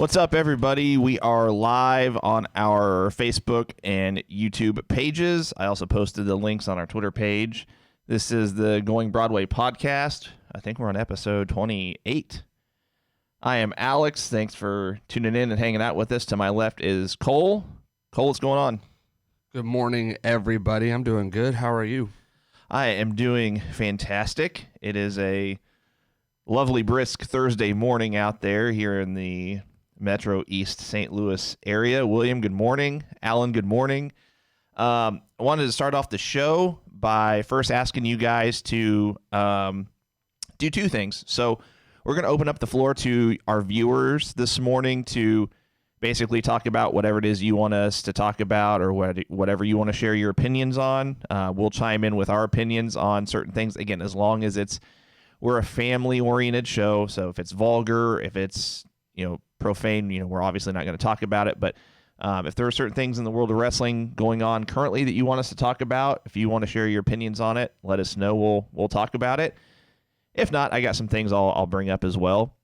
What's up, everybody? We are live on our Facebook and YouTube pages. I also posted the links on our Twitter page. This is the Going Broadway podcast. I think we're on episode 28. I am Alex. Thanks for tuning in and hanging out with us. To my left is Cole. Cole, what's going on? Good morning, everybody. I'm doing good. How are you? I am doing fantastic. It is a lovely, brisk Thursday morning out there here in the Metro East St. Louis area. William, good morning. Alan, good morning. I wanted to start off the show by first asking you guys to do two things. So we're going to open up the floor to our viewers this morning to basically talk about whatever it is you want us to talk about or whatever you want to share your opinions on. We'll chime in with our opinions on certain things. Again, as long as we're a family-oriented show. So if it's vulgar, if it's, profane, we're obviously not going to talk about it. But if there are certain things in the world of wrestling going on currently that you want us to talk about, if you want to share your opinions on it, let us know. We'll talk about it. If not, I got some things I'll bring up as well.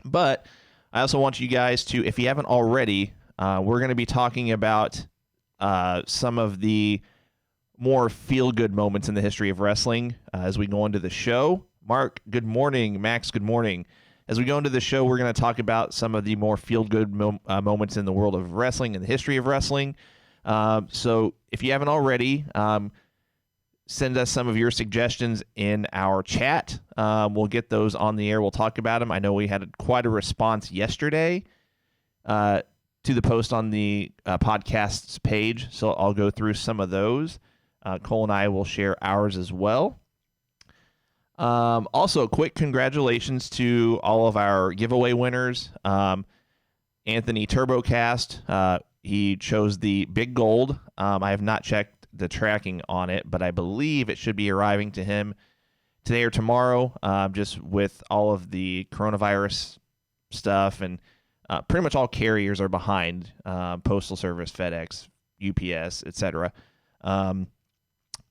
But I also want you guys to, if you haven't already, we're going to be talking about some of the more feel-good moments in the history of wrestling as we go into the show. Mark, good morning. Max, good morning. As we go into the show, we're going to talk about some of the more feel-good moments in the world of wrestling and the history of wrestling. So if you haven't already, send us some of your suggestions in our chat. We'll get those on the air. We'll talk about them. I know we had quite a response yesterday to the post on the podcast's page, so I'll go through some of those. Cole and I will share ours as well. Also, quick congratulations to all of our giveaway winners. Anthony TurboCast, he chose the Big Gold. I have not checked the tracking on it, but I believe it should be arriving to him today or tomorrow, just with all of the coronavirus stuff, and pretty much all carriers are behind, Postal Service, FedEx, UPS, etc.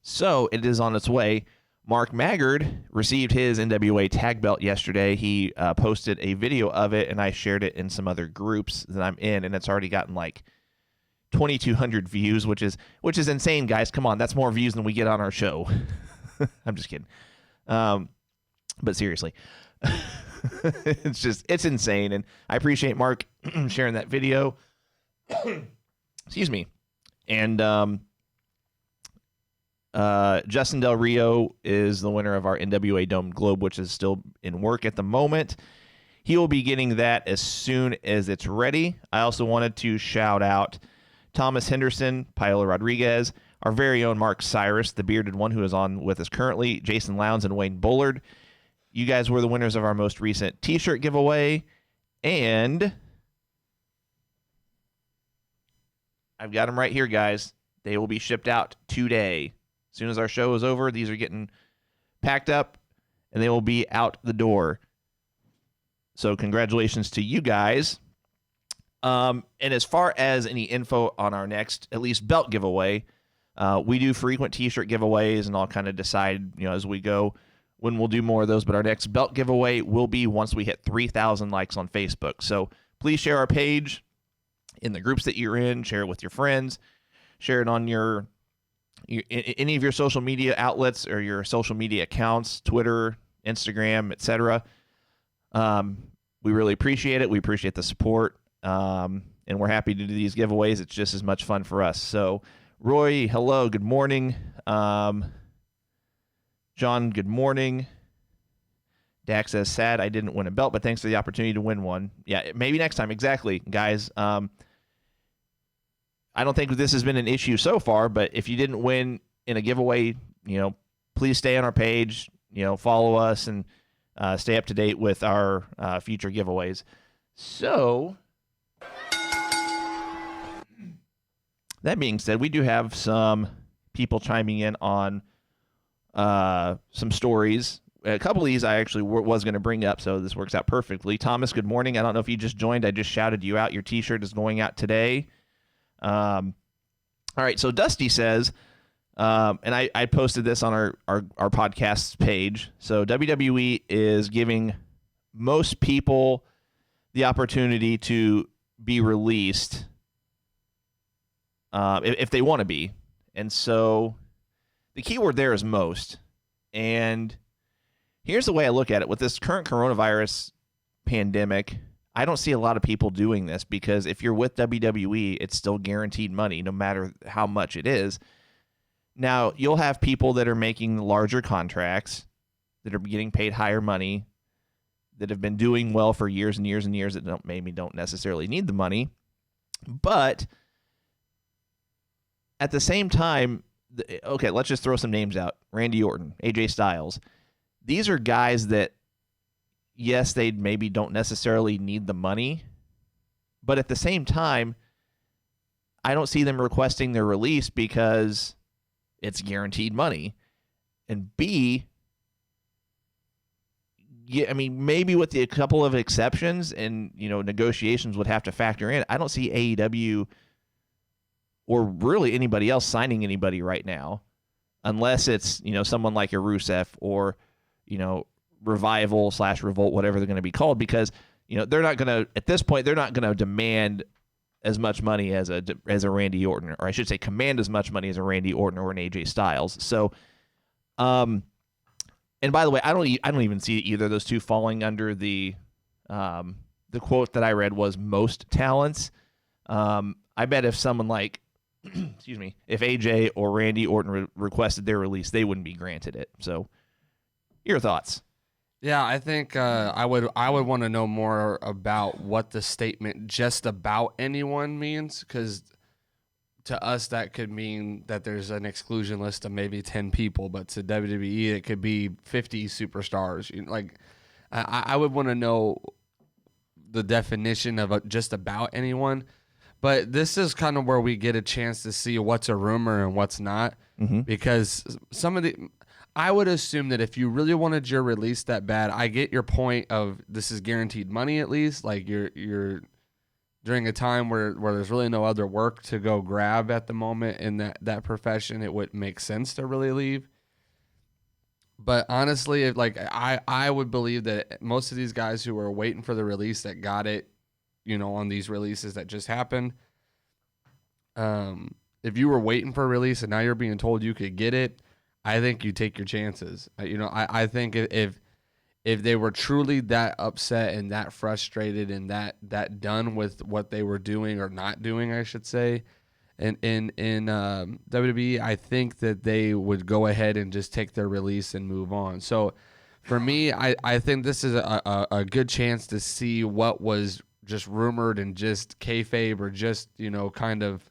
So it is on its way. Mark Maggard received his NWA tag belt yesterday. He posted a video of it, and I shared it in some other groups that I'm in, and it's already gotten like 2,200 views, which is insane, guys. Come on, that's more views than we get on our show. I'm just kidding. But seriously, it's insane, and I appreciate Mark sharing that video. Excuse me. And Justin Del Rio is the winner of our NWA Dome Globe, which is still in work at the moment. He will be getting that as soon as it's ready. I also wanted to shout out Thomas Henderson, Paola Rodriguez, our very own Mark Cyrus, the bearded one who is on with us currently, Jason Lowndes, and Wayne Bullard. You guys were the winners of our most recent t-shirt giveaway, and I've got them right here, guys. They will be shipped out today. As soon as our show is over, these are getting packed up, and they will be out the door. So congratulations to you guys. And as far as any info on our next, at least, belt giveaway, we do frequent t-shirt giveaways, and I'll kind of decide, as we go when we'll do more of those. But our next belt giveaway will be once we hit 3,000 likes on Facebook. So please share our page in the groups that you're in. Share it with your friends. Share it on any of your social media outlets or your social media accounts, Twitter, Instagram, etc. We really appreciate it. We appreciate the support. And we're happy to do these giveaways. It's just as much fun for us. So, Roy, hello, good morning. John, good morning. Dak says, sad I didn't win a belt, but thanks for the opportunity to win one. Yeah, maybe next time. Exactly, guys. I don't think this has been an issue so far, but if you didn't win in a giveaway, please stay on our page, follow us, and stay up to date with our future giveaways. So, that being said, we do have some people chiming in on some stories. A couple of these I actually was going to bring up, so this works out perfectly. Thomas, good morning. I don't know if you just joined. I just shouted you out. Your T-shirt is going out today. All right, so Dusty says, and I posted this on our podcast's page. So WWE is giving most people the opportunity to be released if they want to be. And so the key word there is most. And here's the way I look at it. With this current coronavirus pandemic, I don't see a lot of people doing this because if you're with WWE, it's still guaranteed money no matter how much it is. Now, you'll have people that are making larger contracts, that are getting paid higher money, that have been doing well for years and years and years that maybe don't necessarily need the money. But at the same time, okay, let's just throw some names out. Randy Orton, AJ Styles. These are guys that, yes, they maybe don't necessarily need the money, but at the same time, I don't see them requesting their release because it's guaranteed money. And B, yeah, I mean, maybe with a couple of exceptions and, negotiations would have to factor in. I don't see AEW or really anybody else signing anybody right now unless it's, someone like a Rusev or, Revival / Revolt, whatever they're going to be called, because, they're not going to, at this point, they're not going to demand as much money as a Randy Orton, or I should say command as much money as a Randy Orton or an AJ Styles. So, and by the way, I don't even see either of those two falling under the quote that I read was most talents. I bet if someone like, excuse me, if AJ or Randy Orton requested their release, they wouldn't be granted it. So, your thoughts? Yeah, I think I would want to know more about what the statement "just about anyone" means, because to us that could mean that there's an exclusion list of maybe 10 people, but to WWE it could be 50 superstars. I would want to know the definition of just about anyone. But this is kind of where we get a chance to see what's a rumor and what's not, because I would assume that if you really wanted your release that bad, I get your point of this is guaranteed money at least. Like you're during a time where there's really no other work to go grab at the moment in that profession, it would make sense to really leave. But honestly, I would believe that most of these guys who are waiting for the release that got it, on these releases that just happened, if you were waiting for a release and now you're being told you could get it, I think you take your chances. I think if they were truly that upset and that frustrated and that done with what they were doing or not doing, I should say, in WWE, I think that they would go ahead and just take their release and move on. So for me, I think this is a good chance to see what was just rumored and just kayfabe or just, kind of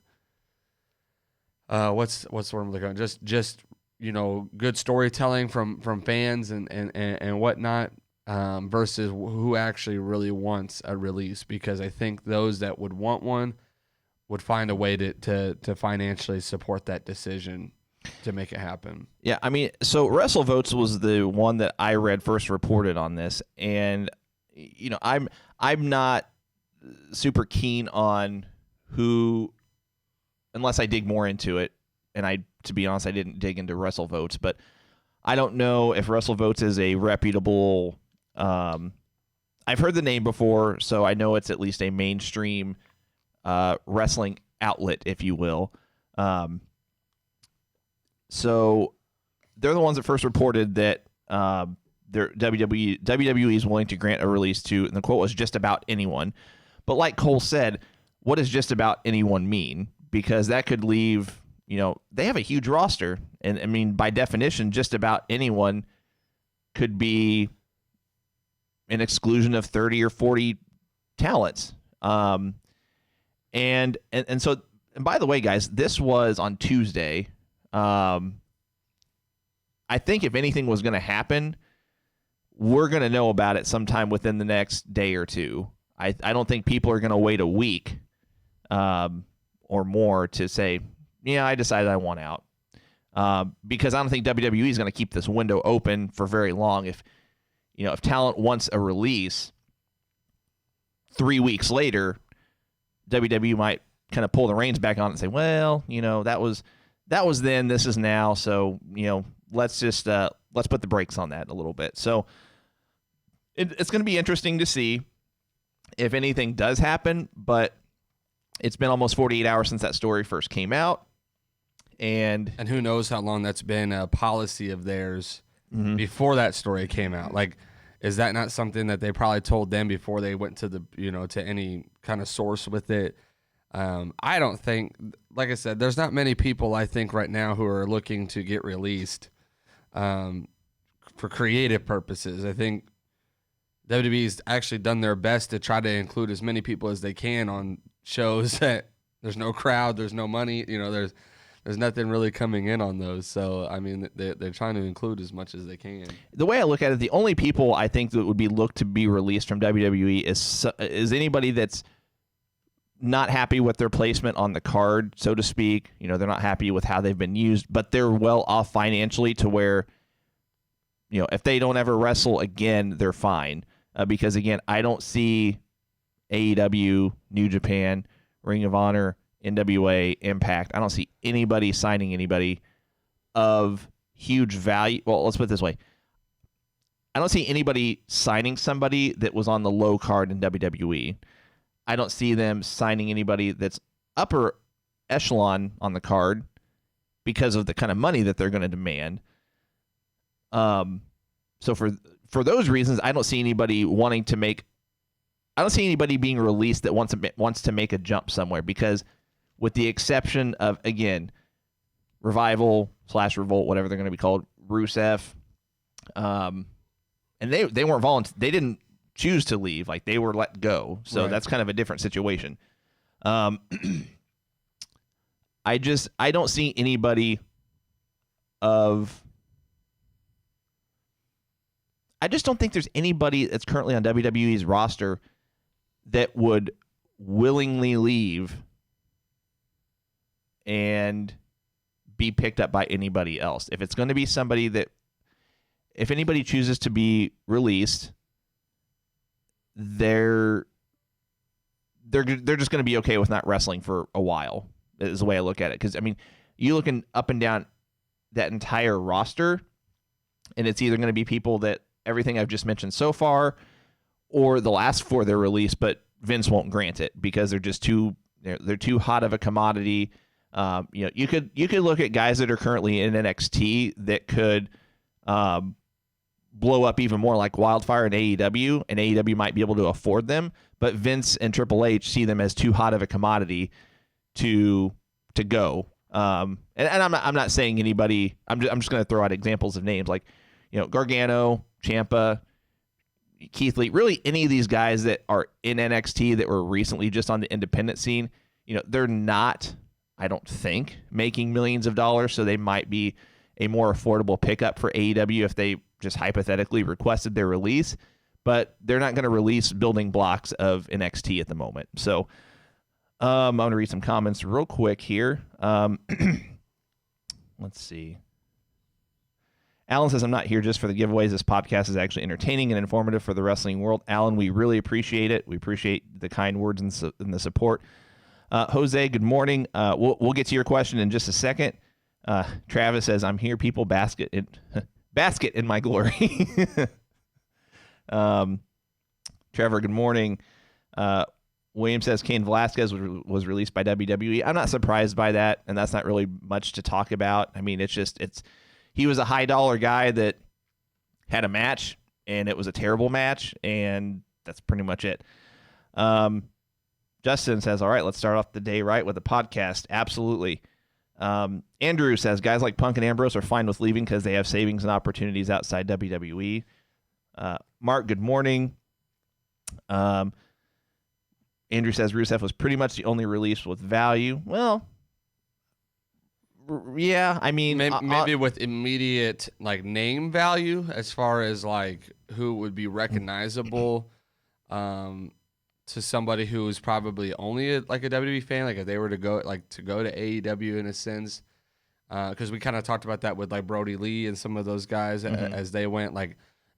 what's the word I'm looking at? Just good storytelling from fans and whatnot, versus who actually really wants a release, because I think those that would want one would find a way to financially support that decision to make it happen. Yeah, I mean, so WrestleVotes was the one that I read first reported on this, and I'm not super keen on who, unless I dig more into it, and to be honest, I didn't dig into WrestleVotes, but I don't know if WrestleVotes is a reputable. I've heard the name before, so I know it's at least a mainstream wrestling outlet, if you will. So they're the ones that first reported that WWE is willing to grant a release to, and the quote was just about anyone. But like Cole said, what does just about anyone mean? Because that could leave, they have a huge roster. And I mean, by definition, just about anyone could be an exclusion of 30 or 40 talents. And so, and by the way, guys, this was on Tuesday. I think if anything was going to happen, we're going to know about it sometime within the next day or two. I don't think people are going to wait a week or more to say, yeah, I decided I want out. Because I don't think WWE is going to keep this window open for very long. If talent wants a release, 3 weeks later, WWE might kind of pull the reins back on it and say, well, that was then, this is now. So, let's just let's put the brakes on that a little bit. So it's going to be interesting to see. if anything does happen, but it's been almost 48 hours since that story first came out. And who knows how long that's been a policy of theirs before that story came out. Like, is that not something that they probably told them before they went to to any kind of source with it? I don't think, like I said, there's not many people I think right now who are looking to get released for creative purposes. I think WWE's actually done their best to try to include as many people as they can on shows that there's no crowd, there's no money, there's nothing really coming in on those. So, I mean, they're trying to include as much as they can. The way I look at it, the only people I think that would be looked to be released from WWE is anybody that's not happy with their placement on the card, so to speak. They're not happy with how they've been used, but they're well off financially to where, if they don't ever wrestle again, they're fine. Because, again, I don't see AEW, New Japan, Ring of Honor, NWA, Impact. I don't see anybody signing anybody of huge value. Well, let's put it this way. I don't see anybody signing somebody that was on the low card in WWE. I don't see them signing anybody that's upper echelon on the card because of the kind of money that they're going to demand. So for those reasons, I don't see anybody being released that wants to make a jump somewhere, because with the exception of, again, Revival / Revolt, whatever they're going to be called, Rusev, and they weren't they didn't choose to leave, like they were let go. So right. That's kind of a different situation. I don't see anybody I just don't think there's anybody that's currently on WWE's roster that would willingly leave and be picked up by anybody else. If it's going to be somebody if anybody chooses to be released, they're just going to be okay with not wrestling for a while, is the way I look at it. Because, I mean, you looking up and down that entire roster, and it's either going to be people that everything I've just mentioned so far, or they'll ask for their release, but Vince won't grant it because they're just they're too hot of a commodity. You could look at guys that are currently in NXT that could blow up even more, like Wildfire in AEW, and AEW might be able to afford them, but Vince and Triple H see them as too hot of a commodity to go. And I'm not saying anybody. I'm just going to throw out examples of names like Gargano, Ciampa, Keith Lee, really any of these guys that are in NXT that were recently just on the independent scene. They're not, I don't think, making millions of dollars, so they might be a more affordable pickup for AEW if they just hypothetically requested their release, but they're not going to release building blocks of NXT at the moment. So I'm going to read some comments real quick here. Let's see. Alan says, I'm not here just for the giveaways. This podcast is actually entertaining and informative for the wrestling world. Alan, we really appreciate it. We appreciate the kind words and the support. Jose, good morning. We'll get to your question in just a second. Travis says, I'm here, people, basket in my glory. Trevor, good morning. William says Cain Velasquez was released by WWE. I'm not surprised by that, and that's not really much to talk about. I mean, he was a high dollar guy that had a match, and it was a terrible match, and that's pretty much it. Justin says, all right, let's start off the day right with a podcast. Absolutely. Andrew says, guys like Punk and Ambrose are fine with leaving because they have savings and opportunities outside WWE. Mark, good morning. Andrew says Rusev was pretty much the only release with value. Well, yeah, I mean, maybe with immediate name value as far as who would be recognizable to somebody who is probably only a WWE fan, if they were to go to AEW in a sense, because we kind of talked about that with Brody Lee and some of those guys as they went.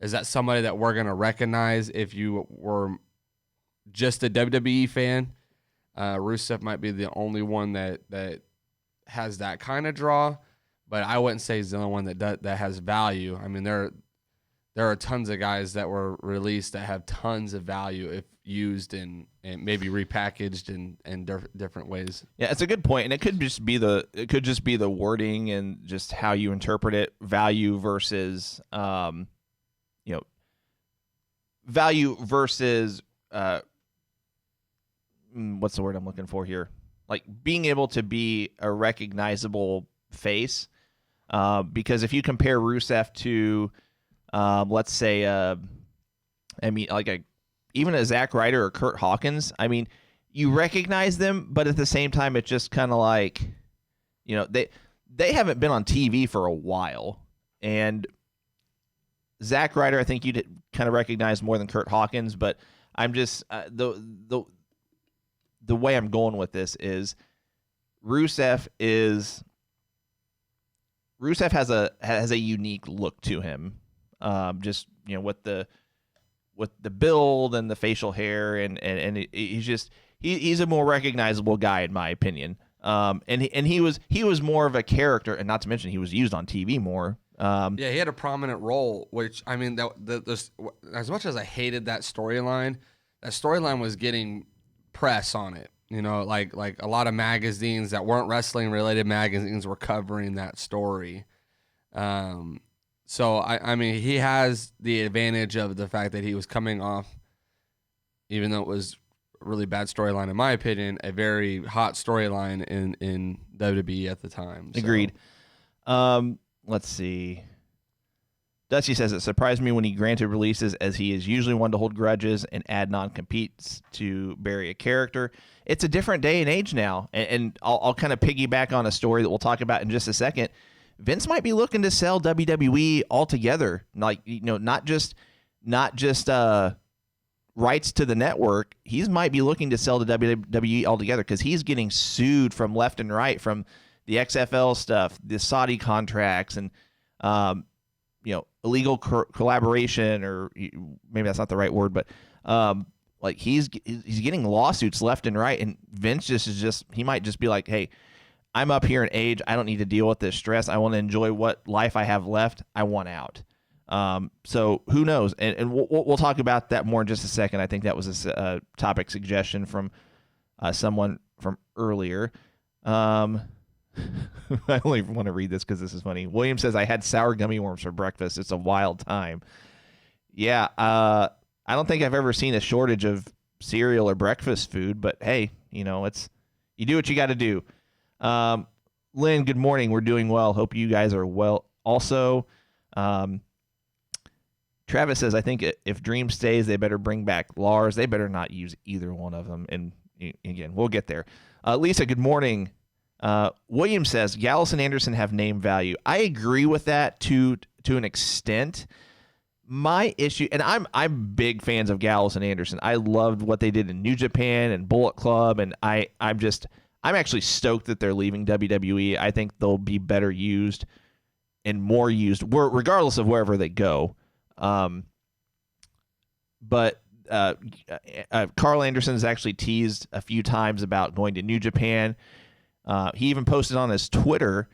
Is that somebody that we're gonna recognize if you were just a WWE fan? Rusev might be the only one that has that kind of draw, but I wouldn't say he's the only one that has value. I mean, there are tons of guys that were released that have tons of value if used and maybe repackaged in different ways. Yeah, it's a good point, and it could just be the wording and just how you interpret it, value versus value versus what's the word I'm looking for here? Like being able to be a recognizable face, because if you compare Rusev to, let's say, even a Zack Ryder or Kurt Hawkins, I mean, you recognize them, but at the same time, it's just kind of like, they haven't been on TV for a while, and Zack Ryder, I think you'd kind of recognize more than Kurt Hawkins, but I'm just the way I'm going with this is Rusev has a unique look to him, just with the build and the facial hair and he's a more recognizable guy in my opinion. And he was more of a character, and not to mention he was used on TV more. Yeah, he had a prominent role, which I mean, as much as I hated that storyline was getting press on it. Like a lot of magazines that weren't wrestling related magazines were covering that story. So I mean, he has the advantage of the fact that he was coming off, even though it was a really bad storyline in my opinion, a very hot storyline in WWE at the time. So. Agreed. Let's see. Dusty says it surprised me when he granted releases, as he is usually one to hold grudges and add non-competes to bury a character. It's a different day and age now, and I'll kind of piggyback on a story that we'll talk about in just a second. Vince might be looking to sell WWE altogether, like not just rights to the network. He might be looking to sell to WWE altogether because he's getting sued from left and right from the XFL stuff, the Saudi contracts, and illegal collaboration, or maybe that's not the right word, but like he's getting lawsuits left and right, and Vince he might just be like, hey, I'm up here in age, I don't need to deal with this stress. I want to enjoy what life I have left. I want out. So who knows? And we'll talk about that more in just a second. I think that was a topic suggestion from someone from earlier. I only want to read this because this is funny. William says, I had sour gummy worms for breakfast. It's a wild time. Yeah, I don't think I've ever seen a shortage of cereal or breakfast food, but hey, you do what you got to do. Lynn, good morning. We're doing well. Hope you guys are well also. Travis says, I think if Dream stays, they better bring back Lars. They better not use either one of them. And again, we'll get there. Lisa, good morning. William says Gallus and Anderson have name value. I agree with that to an extent. My issue, and I'm big fans of Gallus and Anderson. I loved what they did in New Japan and Bullet Club, and I'm actually stoked that they're leaving WWE. I think they'll be better used and more used, regardless of wherever they go. But Carl Anderson has actually teased a few times about going to New Japan. He even posted on his Twitter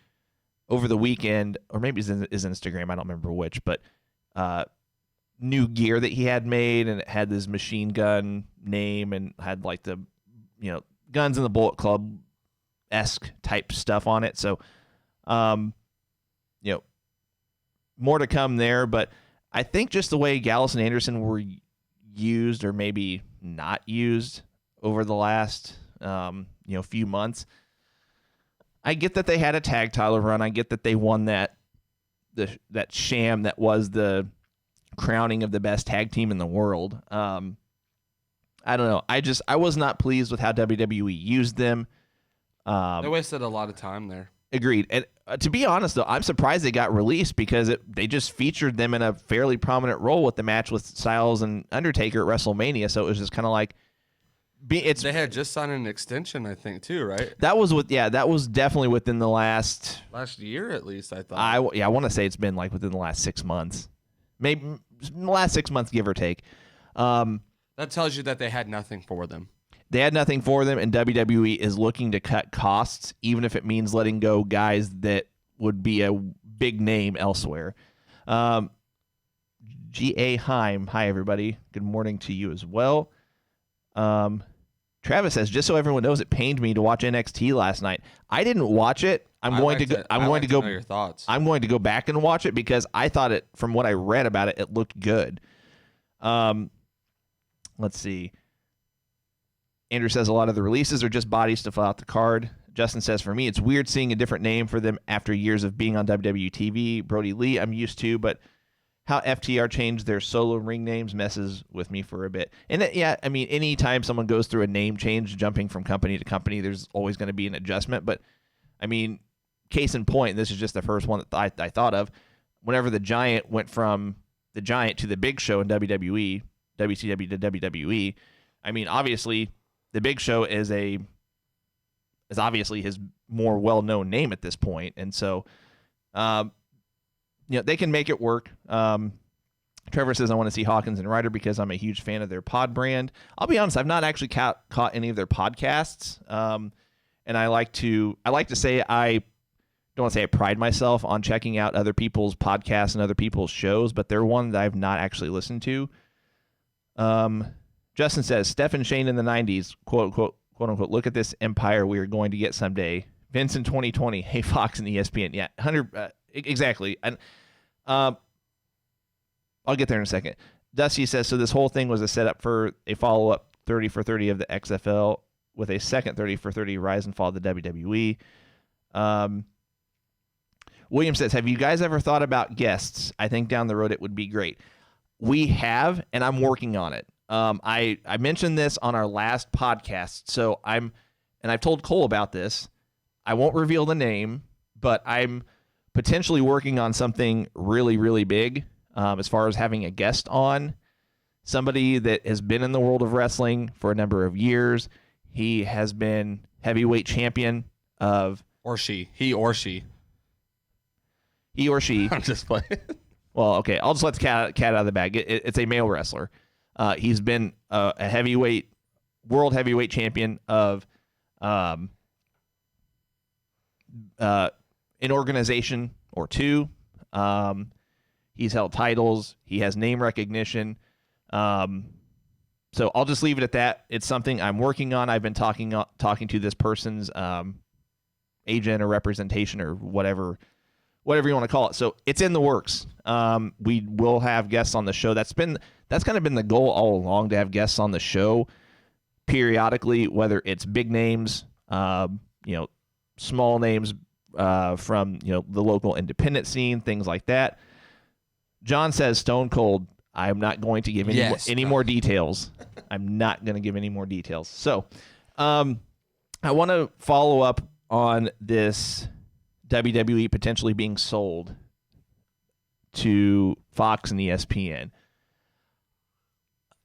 over the weekend, or maybe it's in his Instagram, I don't remember which, but new gear that he had made, and it had this machine gun name and had like the Guns in the Bullet Club-esque type stuff on it. So, more to come there, but I think just the way Gallus and Anderson were used, or maybe not used, over the last few months. I get that they had a tag title run. I get that they won that sham that was the crowning of the best tag team in the world. I don't know. I was not pleased with how WWE used them. They wasted a lot of time there. Agreed. And to be honest, though, I'm surprised they got released because they just featured them in a fairly prominent role with the match with Styles and Undertaker at WrestleMania. So it was just kind of like, they had just signed an extension, I think, too, right? That was definitely within the last year, at least, I thought. I want to say it's been like within the last 6 months, maybe the last 6 months, give or take. That tells you that they had nothing for them. They had nothing for them, and WWE is looking to cut costs, even if it means letting go guys that would be a big name elsewhere. G.A. Heim, hi everybody. Good morning to you as well. Travis says, just so everyone knows, it pained me to watch NXT last night. I didn't watch it. I'm going to go. Know your thoughts. I'm going to go back and watch it because I thought it, from what I read about it, it looked good. Let's see. Andrew says a lot of the releases are just bodies to fill out the card. Justin says, for me, it's weird seeing a different name for them after years of being on WWE TV. Brody Lee, I'm used to, but how FTR changed their solo ring names messes with me for a bit. And I mean, anytime someone goes through a name change, jumping from company to company, there's always going to be an adjustment. But, I mean, case in point, this is just the first one that I thought of. Whenever the Giant went from the Giant to the Big Show in WWE, WCW to WWE, I mean, obviously, the Big Show is obviously his more well-known name at this point. And so, they can make it work. Trevor says, I want to see Hawkins and Ryder because I'm a huge fan of their pod brand. I'll be honest, I've not actually caught any of their podcasts. And I like to say I don't want to say I pride myself on checking out other people's podcasts and other people's shows, but they're one that I've not actually listened to. Justin says, Steph and Shane in the 90s, quote unquote, look at this empire we are going to get someday. Vince in 2020, hey, Fox and ESPN. Yeah, 100, exactly. And I'll get there in a second. Dusty says, so this whole thing was a setup for a follow-up 30 for 30 of the XFL with a second 30 for 30 rise and fall of the WWE. William says, have you guys ever thought about guests? I think down the road it would be great. We have, and I'm working on it. I mentioned this on our last podcast, so I've told Cole about this. I won't reveal the name, but I'm potentially working on something really, really big as far as having a guest on, somebody that has been in the world of wrestling for a number of years. He has been heavyweight champion of... Or she. He or she. He or she. I'm just playing. Well, okay, I'll just let the cat out of the bag. It's a male wrestler. He's been a world heavyweight champion of an organization or two. He's held titles. He has name recognition. So I'll just leave it at that. It's something I'm working on. I've been talking to this person's agent or representation or whatever you want to call it. So it's in the works. We will have guests on the show. That's kind of been the goal all along, to have guests on the show periodically, whether it's big names, small names from the local independent scene, things like that. John says, Stone Cold. I'm not going to give any more details. I'm not going to give any more details. So I want to follow up on this WWE potentially being sold to Fox and ESPN.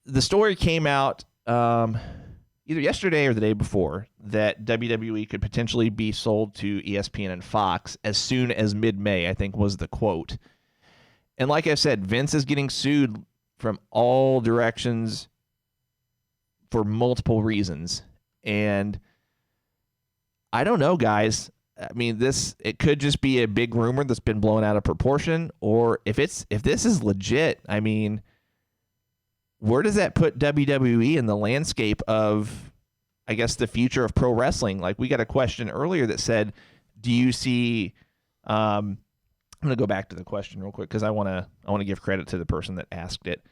The story came out either yesterday or the day before that WWE could potentially be sold to ESPN and Fox as soon as mid-May, I think was the quote. And like I said, Vince is getting sued from all directions for multiple reasons. And I don't know, guys. I mean, it could just be a big rumor that's been blown out of proportion, or if this is legit, I mean, where does that put WWE in the landscape of, I guess, the future of pro wrestling? Like, we got a question earlier that said, do you see I'm going to go back to the question real quick because I want to give credit to the person that asked it.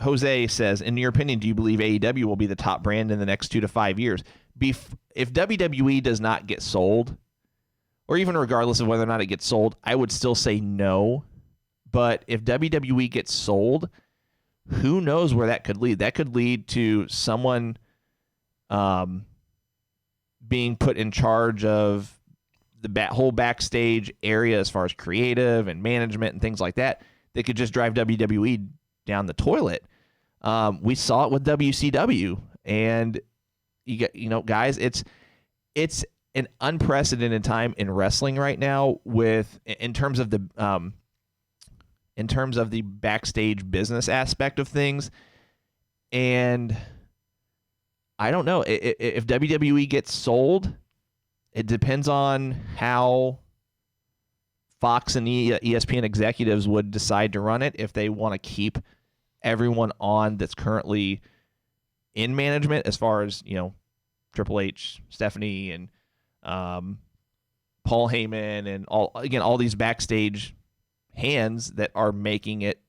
Jose says, in your opinion, do you believe AEW will be the top brand in the next 2 to 5 years? If WWE does not get sold, or even regardless of whether or not it gets sold, I would still say no. But if WWE gets sold, who knows where that could lead? That could lead to someone being put in charge of the whole backstage area as far as creative and management and things like that. They could just drive WWE down the toilet. We saw it with WCW, and guys, it's an unprecedented time in wrestling right now in terms of the backstage business aspect of things. And I don't know if WWE gets sold. It depends on how Fox and ESPN executives would decide to run it, if they want to keep everyone on that's currently in management as far as, Triple H, Stephanie, and Paul Heyman, and all these backstage hands that are making it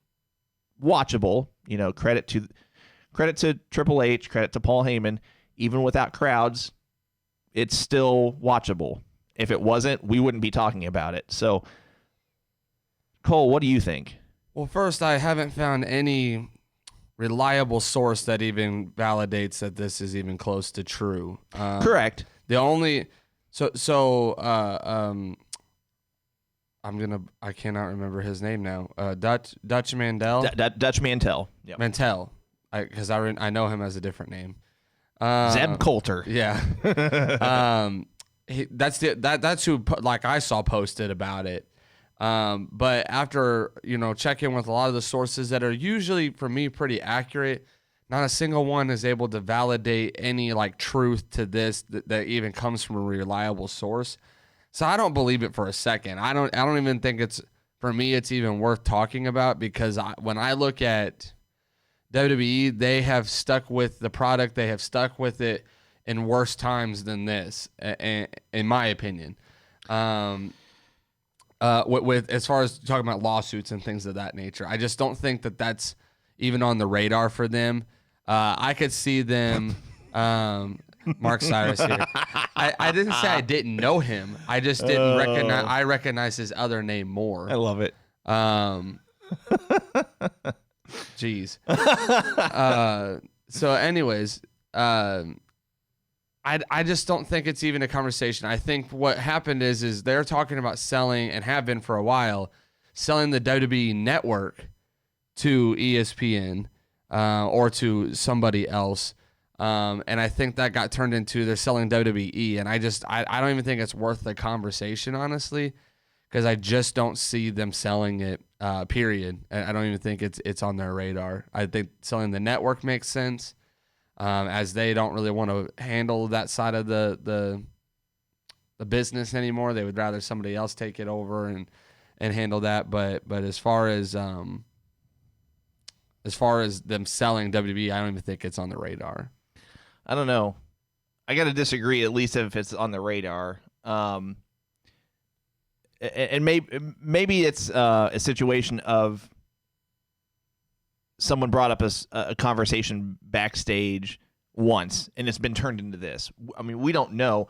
watchable. Credit to Triple H, credit to Paul Heyman. Even without crowds, it's still watchable. If it wasn't, we wouldn't be talking about it. So, Cole, what do you think? Well, first, I haven't found any reliable source that even validates that this is even close to true. Correct. The only I cannot remember his name now. Dutch Mandel. Dutch Mantel. Yep. Mantel, because I know him as a different name. Zeb Coulter. Yeah. That's who, like, I saw posted about it. But after, checking with a lot of the sources that are usually, for me, pretty accurate, not a single one is able to validate any like truth to this that even comes from a reliable source. So I don't believe it for a second. I don't even think it's even worth talking about, because when I look at WWE, they have stuck with the product. They have stuck with it in worse times than this, in my opinion. With as far as talking about lawsuits and things of that nature, I just don't think that that's even on the radar for them. I could see them, Mark Cyrus here. I didn't say I didn't know him. I just didn't recognize. I recognize his other name more. I love it. Jeez. So, anyways, I just don't think it's even a conversation. I think what happened is they're talking about selling, and have been for a while, selling the WWE network to ESPN or to somebody else. And I think that got turned into they're selling WWE. And I don't even think it's worth the conversation, honestly, because I just don't see them selling it, period. I don't even think it's on their radar. I think selling the network makes sense. As they don't really want to handle that side of the business anymore. They would rather somebody else take it over and handle that. But as far as them selling WWE, I don't even think it's on the radar. I don't know. I got to disagree, at least if it's on the radar. And maybe it's a situation of someone brought up a conversation backstage once, and it's been turned into this. I mean, we don't know.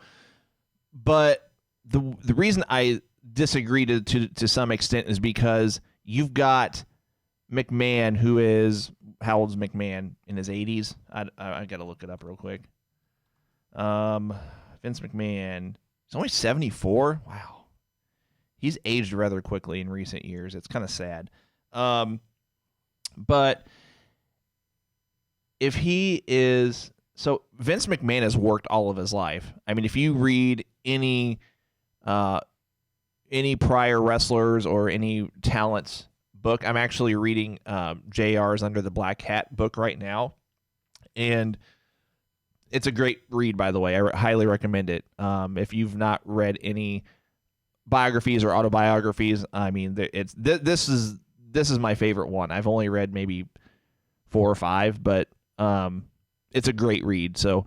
But the reason I disagree to some extent is because you've got McMahon, who is, how old is McMahon? In his 80s? I got to look it up real quick. Vince McMahon, he's only 74? Wow. He's aged rather quickly in recent years. It's kind of sad. But if he is, so Vince McMahon has worked all of his life. I mean, if you read any prior wrestlers or any talents book, I'm actually reading JR's Under the Black Hat book right now, and it's a great read, by the way. I highly recommend it. If you've not read any biographies or autobiographies, I mean, this is my favorite one. I've only read maybe 4 or 5, but it's a great read. So,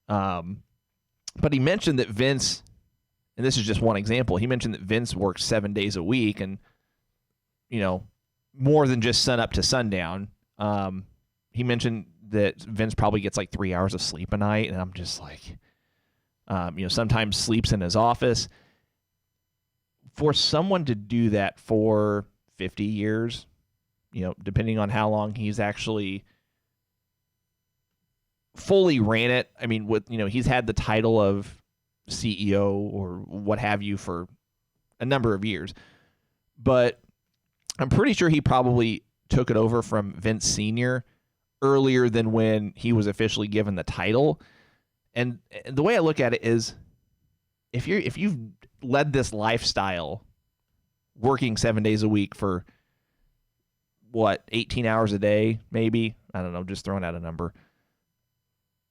but he mentioned that Vince, and this is just one example, he mentioned that Vince works 7 days a week, and more than just sun up to sundown. He mentioned that Vince probably gets like 3 hours of sleep a night, and I'm just like, sometimes sleeps in his office. For someone to do that for 50 years, depending on how long he's actually fully ran it. I mean, he's had the title of CEO or what have you for a number of years, but I'm pretty sure he probably took it over from Vince Sr. earlier than when he was officially given the title. And the way I look at it is, if you've led this lifestyle, working 7 days a week for 18 hours a day, maybe, I don't know, just throwing out a number,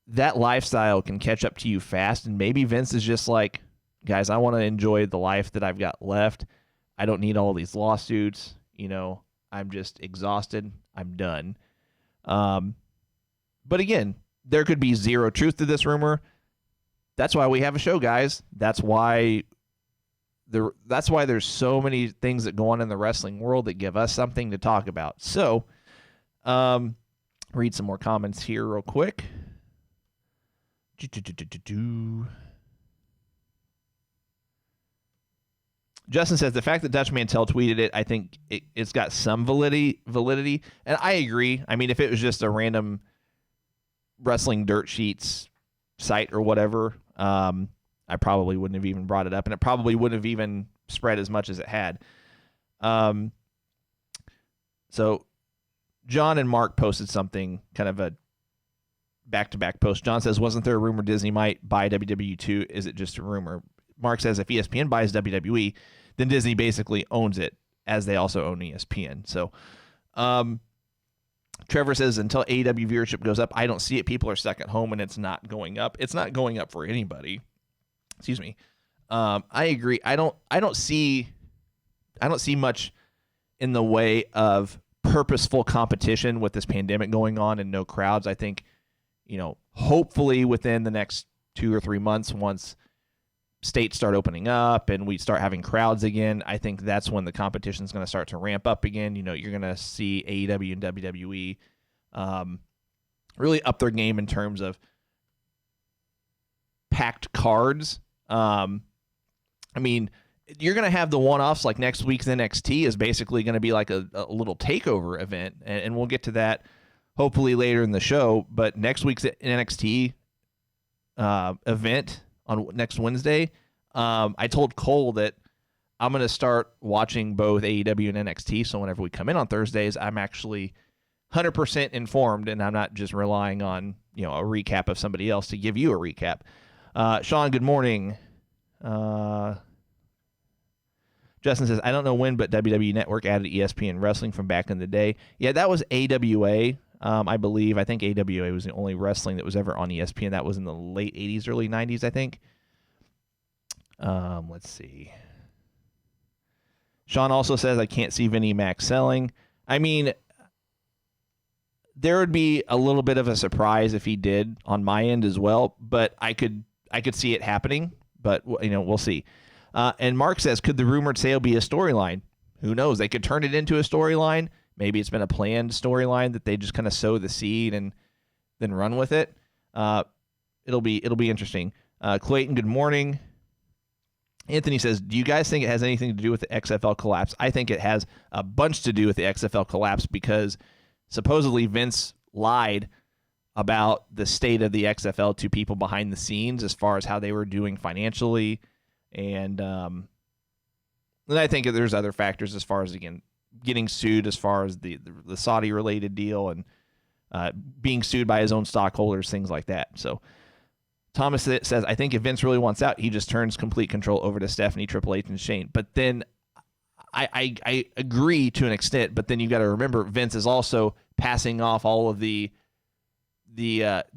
that lifestyle can catch up to you fast. And maybe Vince is just like, guys, I want to enjoy the life that I've got left. I don't need all these lawsuits. I'm just exhausted. I'm done. But again, there could be zero truth to this rumor. That's why we have a show, guys. That's why there's so many things that go on in the wrestling world that give us something to talk about. So, read some more comments here real quick. Justin says the fact that Dutch Mantell tweeted it, I think it's got some validity, and I agree. I mean, if it was just a random wrestling dirt sheets site or whatever, I probably wouldn't have even brought it up, and it probably wouldn't have even spread as much as it had. So John and Mark posted something, kind of a back-to-back post. John says, wasn't there a rumor Disney might buy WWE too? Is it just a rumor? Mark says, if ESPN buys WWE, then Disney basically owns it, as they also own ESPN. So Trevor says, until AEW viewership goes up, I don't see it. People are stuck at home, and it's not going up. It's not going up for anybody. Excuse me. I agree. I don't see much in the way of purposeful competition with this pandemic going on and no crowds. I think, hopefully within the next 2 or 3 months, once states start opening up and we start having crowds again, I think that's when the competition is going to start to ramp up again. You're going to see AEW and WWE really up their game in terms of packed cards. I mean, you're going to have the one-offs, like next week's NXT is basically going to be like a little takeover event, and we'll get to that hopefully later in the show. But next week's NXT event on next Wednesday, I told Cole that I'm going to start watching both AEW and NXT, so whenever we come in on Thursdays, I'm actually 100% informed, and I'm not just relying on a recap of somebody else to give you a recap. Sean, good morning. Justin says, I don't know when, but WWE Network added ESPN Wrestling from back in the day. Yeah, that was AWA, I believe. I think AWA was the only wrestling that was ever on ESPN. That was in the late 80s, early 90s, I think. Let's see. Sean also says, I can't see Vinnie Mac selling. I mean, there would be a little bit of a surprise if he did on my end as well, but I could see it happening, but we'll see. And Mark says, could the rumored sale be a storyline? Who knows? They could turn it into a storyline. Maybe it's been a planned storyline that they just kind of sow the seed and then run with it. It'll be interesting. Clayton, good morning. Anthony says, do you guys think it has anything to do with the XFL collapse? I think it has a bunch to do with the XFL collapse because supposedly Vince lied about the state of the XFL to people behind the scenes as far as how they were doing financially. And then I think there's other factors as far as, again, getting sued as far as the Saudi-related deal and being sued by his own stockholders, things like that. So Thomas says, I think if Vince really wants out, he just turns complete control over to Stephanie, Triple H, and Shane. But then I agree to an extent, but then you got to remember Vince is also passing off all of the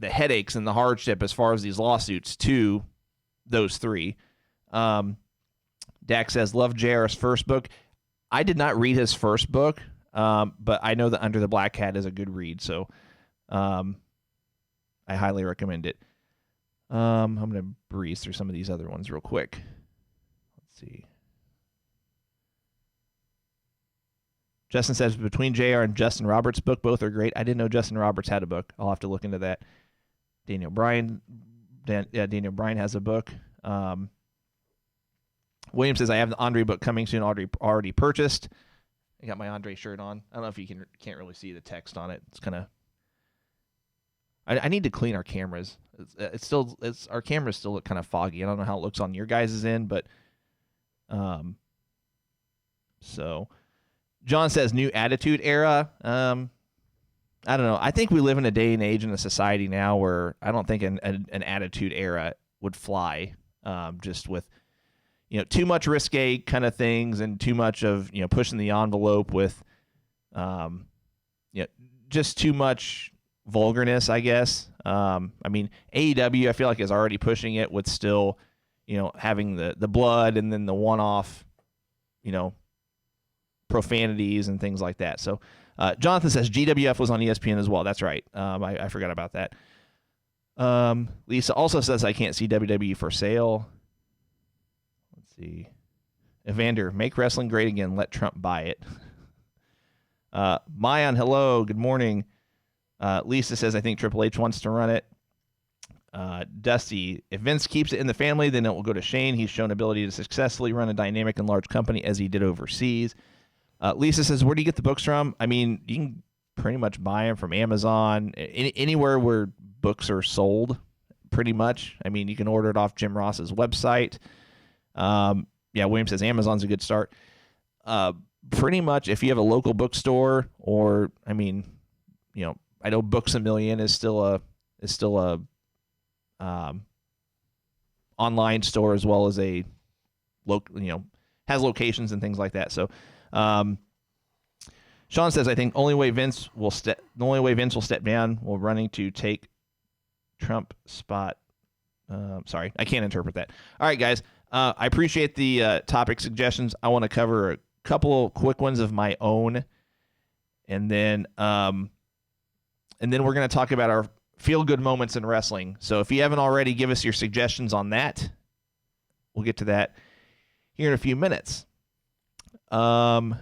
headaches and the hardship as far as these lawsuits to those three. Dak says, love JR's first book. I did not read his first book, but I know that Under the Black Hat is a good read, so I highly recommend it. I'm going to breeze through some of these other ones real quick. Let's see. Justin says, between JR and Justin Roberts' book, both are great. I didn't know Justin Roberts had a book. I'll have to look into that. Daniel Bryan has a book. William says, I have the Andre book coming soon, already purchased. I got my Andre shirt on. I don't know if you can't really see the text on it. It's kind of... I need to clean our cameras. Our cameras still look kind of foggy. I don't know how it looks on your guys' end, but so John says new attitude era. I don't know. I think we live in a day and age in a society now where I don't think an attitude era would fly. Just with too much risque kind of things and too much of pushing the envelope with just too much vulgarness, I guess. I mean, AEW, I feel like is already pushing it with still, having the blood and then the one-off, profanities and things like that. So Jonathan says GWF was on ESPN as well. That's right. I forgot about that. Lisa also says, I can't see WWE for sale. Let's see. Evander, make wrestling great again. Let Trump buy it. Mayan, hello. Good morning. Lisa says, I think Triple H wants to run it. Dusty, if Vince keeps it in the family, then it will go to Shane. He's shown ability to successfully run a dynamic and large company as he did overseas. Lisa says, where do you get the books from? I mean, you can pretty much buy them from Amazon, anywhere where books are sold, pretty much. I mean, you can order it off Jim Ross's website. William says Amazon's a good start. Pretty much if you have a local bookstore, or, I mean, I know Books A Million is still a online store, as well as a has locations and things like that. So Sean says, I think the only way Vince will step down while running to take Trump spot. Sorry, I can't interpret that. All right, guys. I appreciate the topic suggestions. I want to cover a couple quick ones of my own, and then we're going to talk about our feel-good moments in wrestling. So if you haven't already, give us your suggestions on that. We'll get to that here in a few minutes. So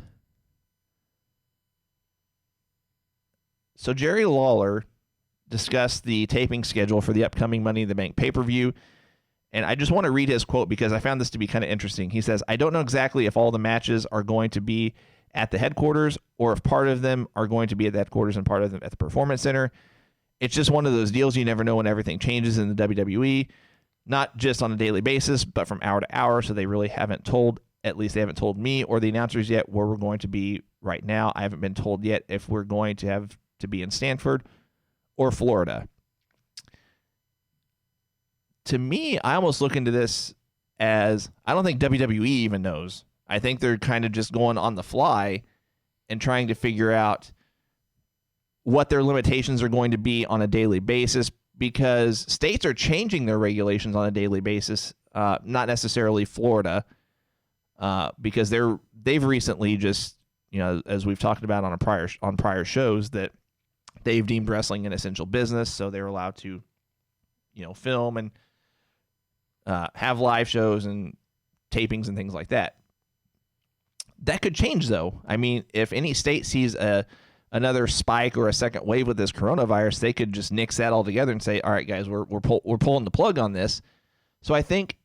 Jerry Lawler discussed the taping schedule for the upcoming Money in the Bank pay-per-view, and I just want to read his quote because I found this to be kind of interesting. He says, I don't know exactly if all the matches are going to be at the headquarters or if part of them are going to be at the headquarters and part of them at the Performance Center. It's just one of those deals you never know when everything changes in the WWE, not just on a daily basis, but from hour to hour, so they really haven't told, at least they haven't told me or the announcers yet, where we're going to be right now. I haven't been told yet if we're going to have to be in Stanford or Florida. To me, I almost look into this as, I don't think WWE even knows. I think they're kind of just going on the fly and trying to figure out what their limitations are going to be on a daily basis, because states are changing their regulations on a daily basis, not necessarily Florida, because they've recently just, as we've talked about on prior shows, that they've deemed wrestling an essential business, so they're allowed to, film and have live shows and tapings and things like that. That could change, though. I mean, if any state sees another spike or a second wave with this coronavirus, they could just nix that altogether and say, all right, guys, we're pulling the plug on this. So I think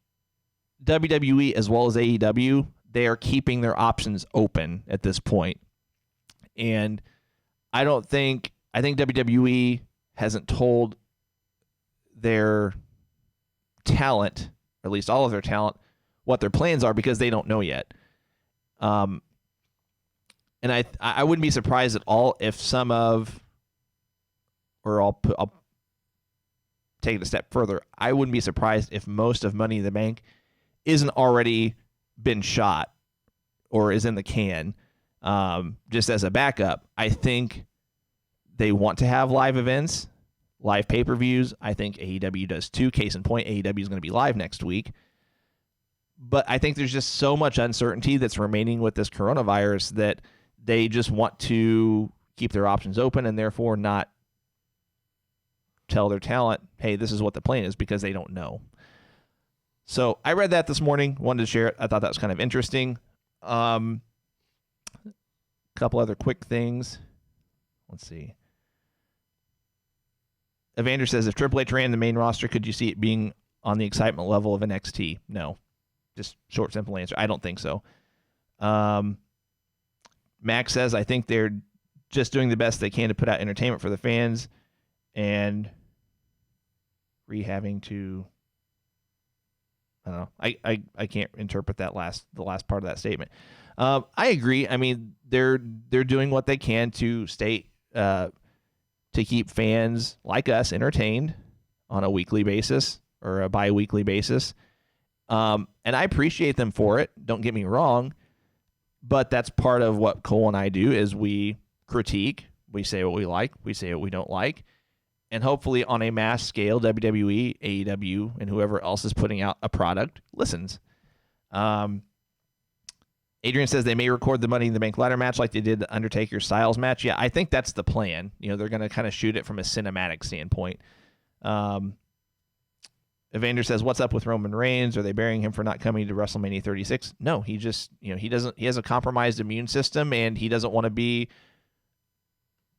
WWE as well as AEW, they are keeping their options open at this point. And I think WWE hasn't told their talent, or at least all of their talent, what their plans are, because they don't know yet. And I wouldn't be surprised at all if I'll take it a step further. I wouldn't be surprised if most of Money in the Bank isn't already been shot or is in the can, just as a backup. I think they want to have live events, live pay-per-views. I think AEW does too. Case in point, AEW is going to be live next week. But I think there's just so much uncertainty that's remaining with this coronavirus that they just want to keep their options open and therefore not tell their talent, hey, this is what the plan is, because they don't know. So I read that this morning, wanted to share it. I thought that was kind of interesting. Couple other quick things. Let's see. Evander says, if Triple H ran the main roster, could you see it being on the excitement level of NXT? No. Just short, simple answer. I don't think so. Max says, I think they're just doing the best they can to put out entertainment for the fans and rehabbing to, I don't know. I can't interpret the last part of that statement. I agree. I mean, they're doing what they can to to keep fans like us entertained on a weekly basis or a bi-weekly basis. And I appreciate them for it. Don't get me wrong. But that's part of what Cole and I do, is we critique, we say what we like, we say what we don't like, and hopefully on a mass scale, WWE, AEW, and whoever else is putting out a product listens. Adrian says they may record the Money in the Bank ladder match like they did the Undertaker-Styles match. Yeah, I think that's the plan. They're going to kind of shoot it from a cinematic standpoint. Evander says, "What's up with Roman Reigns? Are they burying him for not coming to WrestleMania 36?" No, he just, he has a compromised immune system, and he doesn't want to be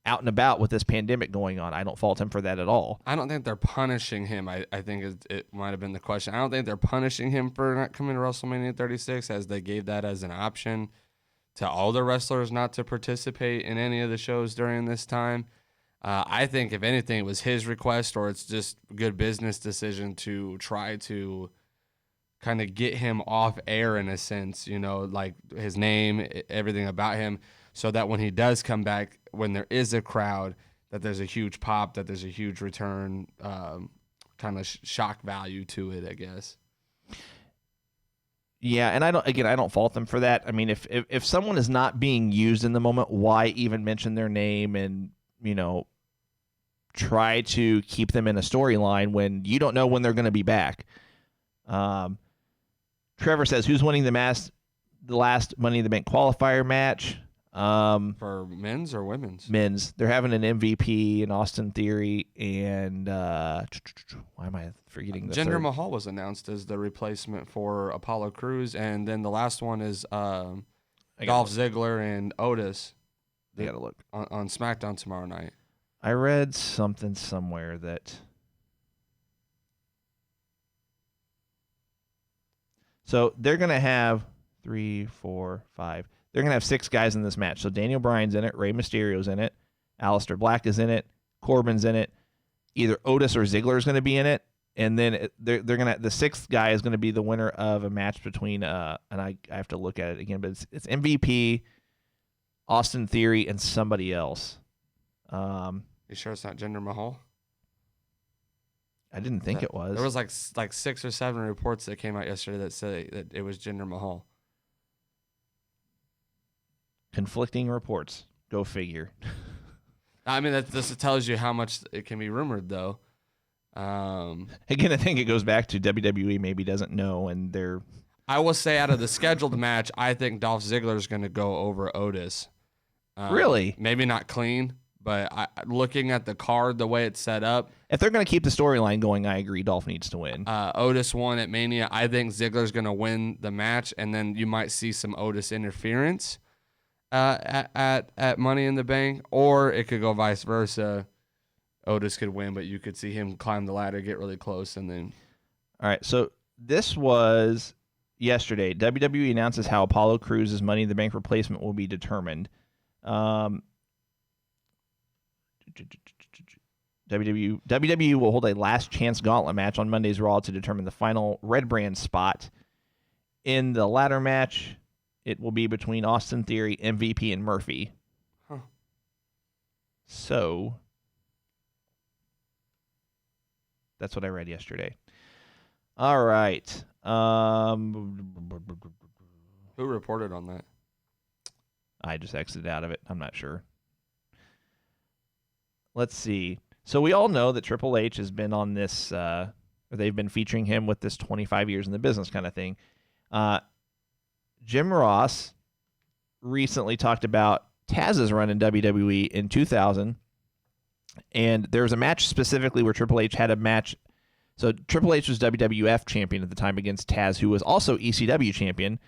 out and about with this pandemic going on. I don't fault him for that at all. I don't think they're punishing him. I think it might have been the question. I don't think they're punishing him for not coming to WrestleMania 36, as they gave that as an option to all the wrestlers not to participate in any of the shows during this time. I think, if anything, it was his request, or it's just a good business decision to try to kind of get him off air in a sense, like his name, everything about him, so that when he does come back, when there is a crowd, that there's a huge pop, that there's a huge return, kind of shock value to it, I guess. Yeah, and I don't fault them for that. I mean, if someone is not being used in the moment, why even mention their name and, try to keep them in a storyline when you don't know when they're going to be back? Trevor says, "Who's winning the last Money in the Bank qualifier match?" For men's or women's? Men's. They're having an MVP in Austin Theory, and why am I forgetting the Jinder third? Mahal was announced as the replacement for Apollo Crews, and then the last one is Dolph Ziggler and Otis. I gotta look on SmackDown tomorrow night. I read something somewhere that. So they're gonna have 3, 4, 5. They're going to have 6 guys in this match. So Daniel Bryan's in it, Rey Mysterio's in it, Aleister Black is in it, Corbin's in it, either Otis or Ziggler is going to be in it, and then they're going to, the 6th guy is going to be the winner of a match between and I have to look at it again, but it's MVP, Austin Theory, and somebody else. You sure it's not Jinder Mahal? I didn't think it was. There was like 6 or 7 reports that came out yesterday that said that it was Jinder Mahal. Conflicting reports. Go figure. I mean, this tells you how much it can be rumored, though. Again, I think it goes back to WWE maybe doesn't know, and they're. I will say, out of the scheduled match, I think Dolph Ziggler is going to go over Otis. Really? Maybe not clean, but looking at the card, the way it's set up. If they're going to keep the storyline going, I agree. Dolph needs to win. Otis won at Mania. I think Ziggler's going to win the match, and then you might see some Otis interference at Money in the Bank, or it could go vice versa. Otis could win, but you could see him climb the ladder, get really close, and then. All right, so this was yesterday. WWE announces how Apollo Crews' Money in the Bank replacement will be determined. WWE will hold a last chance gauntlet match on Monday's Raw to determine the final Red Brand spot. In the ladder match, it will be between Austin Theory, MVP, and Murphy. Huh. So, that's what I read yesterday. All right. Who reported on that? I just exited out of it. I'm not sure. Let's see. So we all know that Triple H has been on this, or they've been featuring him with this 25 years in the business kind of thing. Jim Ross recently talked about Taz's run in WWE in 2000, and there was a match specifically where Triple H had a match. So Triple H was WWF champion at the time against Taz, who was also ECW champion,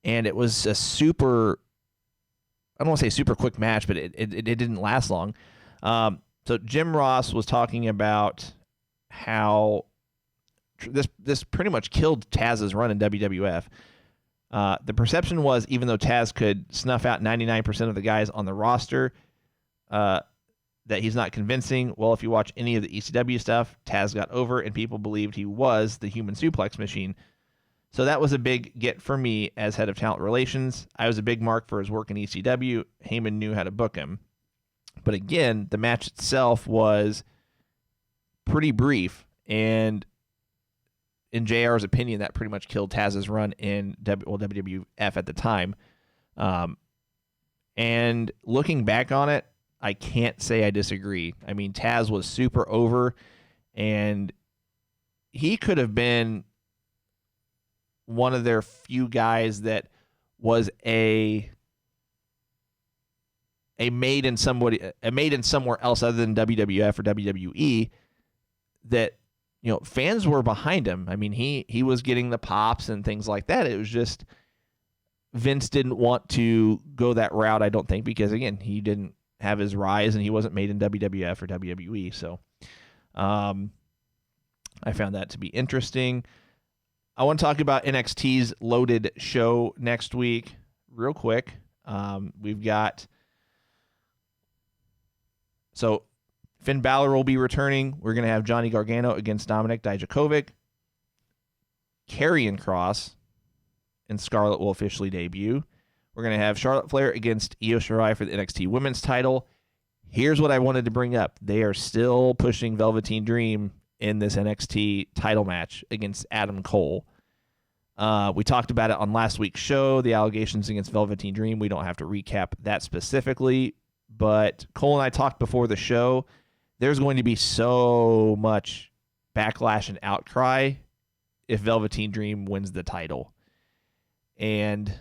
and it was a super, I don't want to say super quick match, but it didn't last long. So Jim Ross was talking about how this pretty much killed Taz's run in WWF. The perception was, even though Taz could snuff out 99% of the guys on the roster, that he's not convincing. Well, if you watch any of the ECW stuff, Taz got over, and people believed he was the human suplex machine. So that was a big get for me as head of talent relations. I was a big mark for his work in ECW. Heyman knew how to book him. But again, the match itself was pretty brief, and in JR's opinion, that pretty much killed Taz's run in WWF at the time. And looking back on it, I can't say I disagree. I mean, Taz was super over, and he could have been one of their few guys that was a made in somewhere else other than WWF or WWE that fans were behind him. I mean, he was getting the pops and things like that. It was just Vince didn't want to go that route, I don't think, because again, he didn't have his rise and he wasn't made in WWF or WWE. So I found that to be interesting. I want to talk about NXT's loaded show next week real quick. We've got Finn Balor will be returning. We're going to have Johnny Gargano against Dominik Dijakovic. Karrion Kross and Scarlett will officially debut. We're going to have Charlotte Flair against Io Shirai for the NXT Women's title. Here's what I wanted to bring up. They are still pushing Velveteen Dream in this NXT title match against Adam Cole. We talked about it on last week's show, the allegations against Velveteen Dream. We don't have to recap that specifically, but Cole and I talked before the show. There's going to be so much backlash and outcry if Velveteen Dream wins the title. And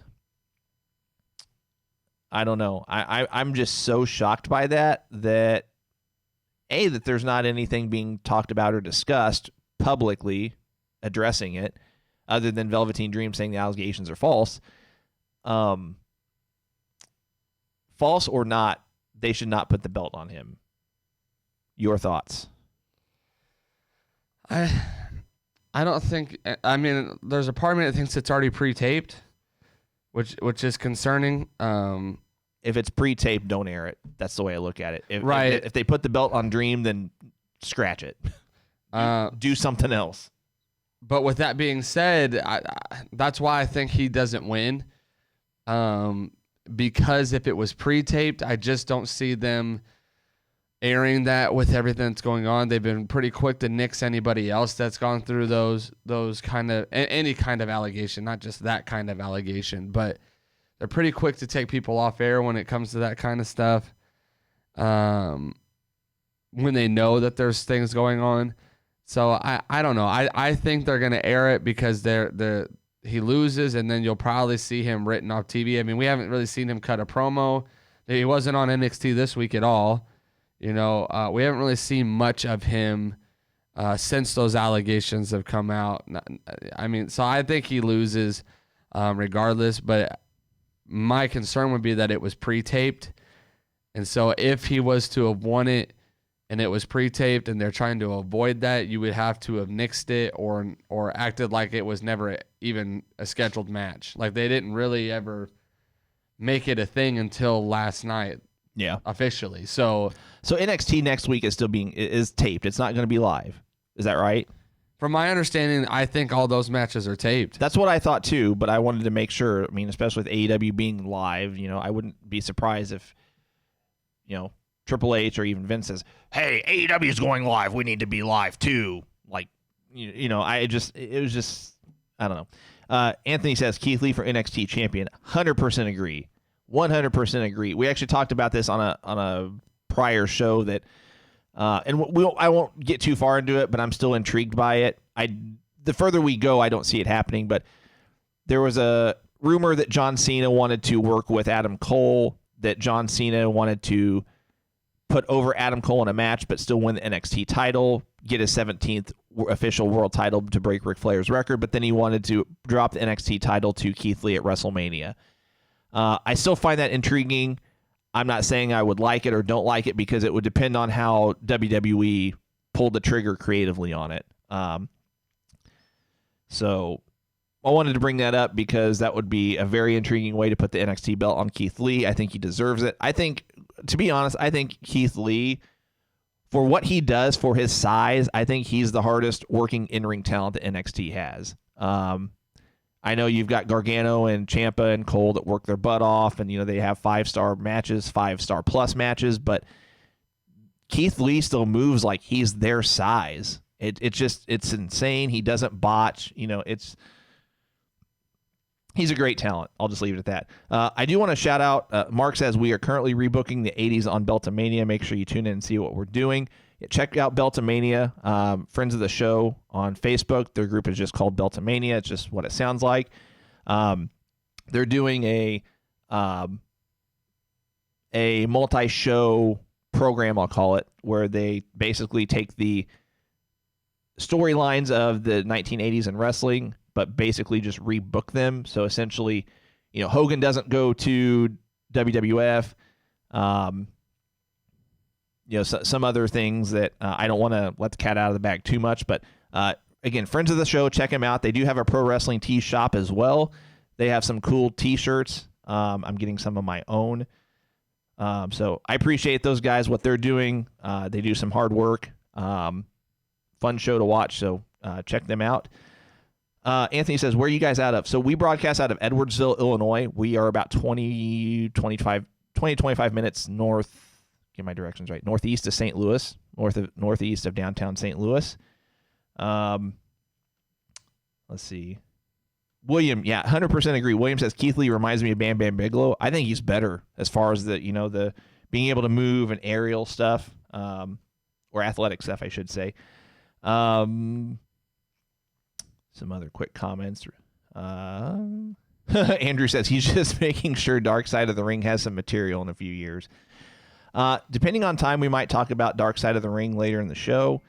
I don't know. I'm just so shocked by that that there's not anything being talked about or discussed publicly addressing it other than Velveteen Dream saying the allegations are false. False or not, they should not put the belt on him. Your thoughts? I don't think. I mean, there's a part of me that thinks it's already pre-taped, which is concerning. If it's pre-taped, don't air it. That's the way I look at it. If they put the belt on Dream, then scratch it. Do something else. But with that being said, that's why I think he doesn't win. Because if it was pre-taped, I just don't see them airing that with everything that's going on. They've been pretty quick to nix anybody else that's gone through those kind of any kind of allegation, not just that kind of allegation, but they're pretty quick to take people off air when it comes to that kind of stuff. When they know that there's things going on. So I don't know. I think they're gonna air it because he loses and then you'll probably see him written off TV. I mean, we haven't really seen him cut a promo. He wasn't on NXT this week at all. We haven't really seen much of him since those allegations have come out. I mean, so I think he loses regardless, but my concern would be that it was pre-taped. And so if he was to have won it and it was pre-taped and they're trying to avoid that, you would have to have nixed it or acted like it was never even a scheduled match. Like they didn't really ever make it a thing until last night. Yeah. Officially. So NXT next week is taped. It's not going to be live. Is that right? From my understanding, I think all those matches are taped. That's what I thought too, but I wanted to make sure. I mean, especially with AEW being live, I wouldn't be surprised if, Triple H or even Vince says, "Hey, AEW is going live. We need to be live too." Like, it was just, I don't know. Anthony says Keith Lee for NXT champion. 100% agree. 100% agree. We actually talked about this on a prior show that, and I won't get too far into it, but I'm still intrigued by it. The further we go, I don't see it happening, but there was a rumor that John Cena wanted to work with Adam Cole, that John Cena wanted to put over Adam Cole in a match, but still win the NXT title, get his 17th official world title to break Ric Flair's record, but then he wanted to drop the NXT title to Keith Lee at WrestleMania. I still find that intriguing. I'm not saying I would like it or don't like it because it would depend on how WWE pulled the trigger creatively on it. So I wanted to bring that up because that would be a very intriguing way to put the NXT belt on Keith Lee. I think he deserves it. To be honest, I think Keith Lee, for what he does for his size, I think he's the hardest working in-ring talent that NXT has. I know you've got Gargano and Ciampa and Cole that work their butt off, and they have 5-star matches, 5-star plus matches, but Keith Lee still moves like he's their size. It's insane. He doesn't botch. He's a great talent. I'll just leave it at that. I do want to shout out, Mark says we are currently rebooking the 80s on Beltamania. Make sure you tune in and see what we're doing. Check out Beltamania, friends of the show on Facebook. Their group is just called Beltamania. It's just what it sounds like. They're doing a multi-show program, I'll call it, where they basically take the storylines of the 1980s in wrestling, but basically just rebook them. So essentially, Hogan doesn't go to WWF. Some other things that I don't want to let the cat out of the bag too much. But again, friends of the show, check them out. They do have a pro wrestling tee shop as well. They have some cool T-shirts. I'm getting some of my own. So I appreciate those guys, what they're doing. They do some hard work. Fun show to watch, so check them out. Anthony says, where are you guys out of? So we broadcast out of Edwardsville, Illinois. We are about 25 minutes north, get my directions right, northeast of St. Louis, northeast of downtown St. Louis. Let's see. William, 100% agree. William says, Keith Lee reminds me of Bam Bam Bigelow. I think he's better as far as the being able to move and aerial stuff, or athletic stuff, I should say. Some other quick comments. Andrew says he's just making sure Dark Side of the Ring has some material in a few years. Depending on time, we might talk about Dark Side of the Ring later in the show.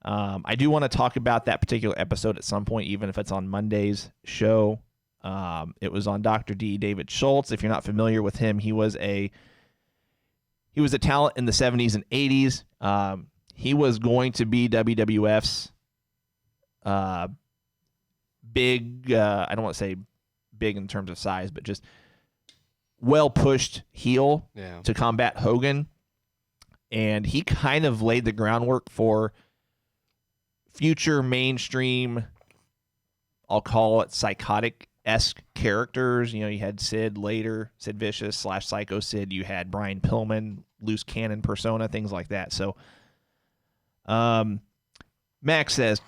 I do want to talk about that particular episode at some point, even if it's on Monday's show. It was on Dr. D, David Schultz. If you're not familiar with him, he was a talent in the 70s and 80s. He was going to be WWF's big, I don't want to say big in terms of size, but just well-pushed heel to combat Hogan. And he kind of laid the groundwork for future mainstream, I'll call it psychotic-esque characters. You had Sid later, Sid Vicious / Psycho Sid. You had Brian Pillman, loose cannon persona, things like that. So Max says,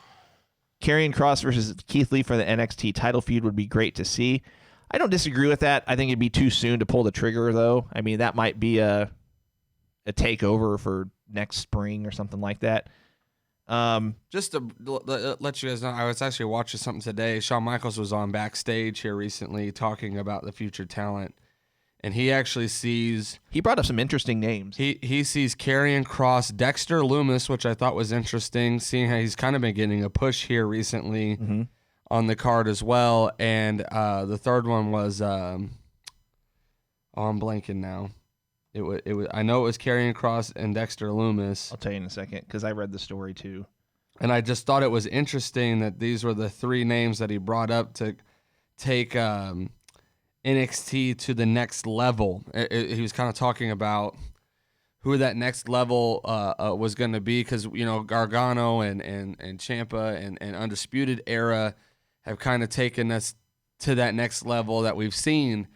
Karrion Kross versus Keith Lee for the NXT title feud would be great to see. I don't disagree with that. I think it'd be too soon to pull the trigger, though. I mean, that might be a takeover for next spring or something like that. Just to let you guys know, I was actually watching something today. Shawn Michaels was on backstage here recently talking about the future talent. And he actually sees... He brought up some interesting names. He sees Karrion Kross, Dexter Lumis, which I thought was interesting, seeing how he's kind of been getting a push here recently on the card as well. And the third one was... I'm blanking now. It was. I know it was Karrion Kross and Dexter Lumis. I'll tell you in a second, because I read the story too. And I just thought it was interesting that these were the three names that he brought up to take... NXT to the next level. He was kind of talking about who that next level was going to be, because Gargano and Ciampa and Undisputed Era have kind of taken us to that next level that we've seen.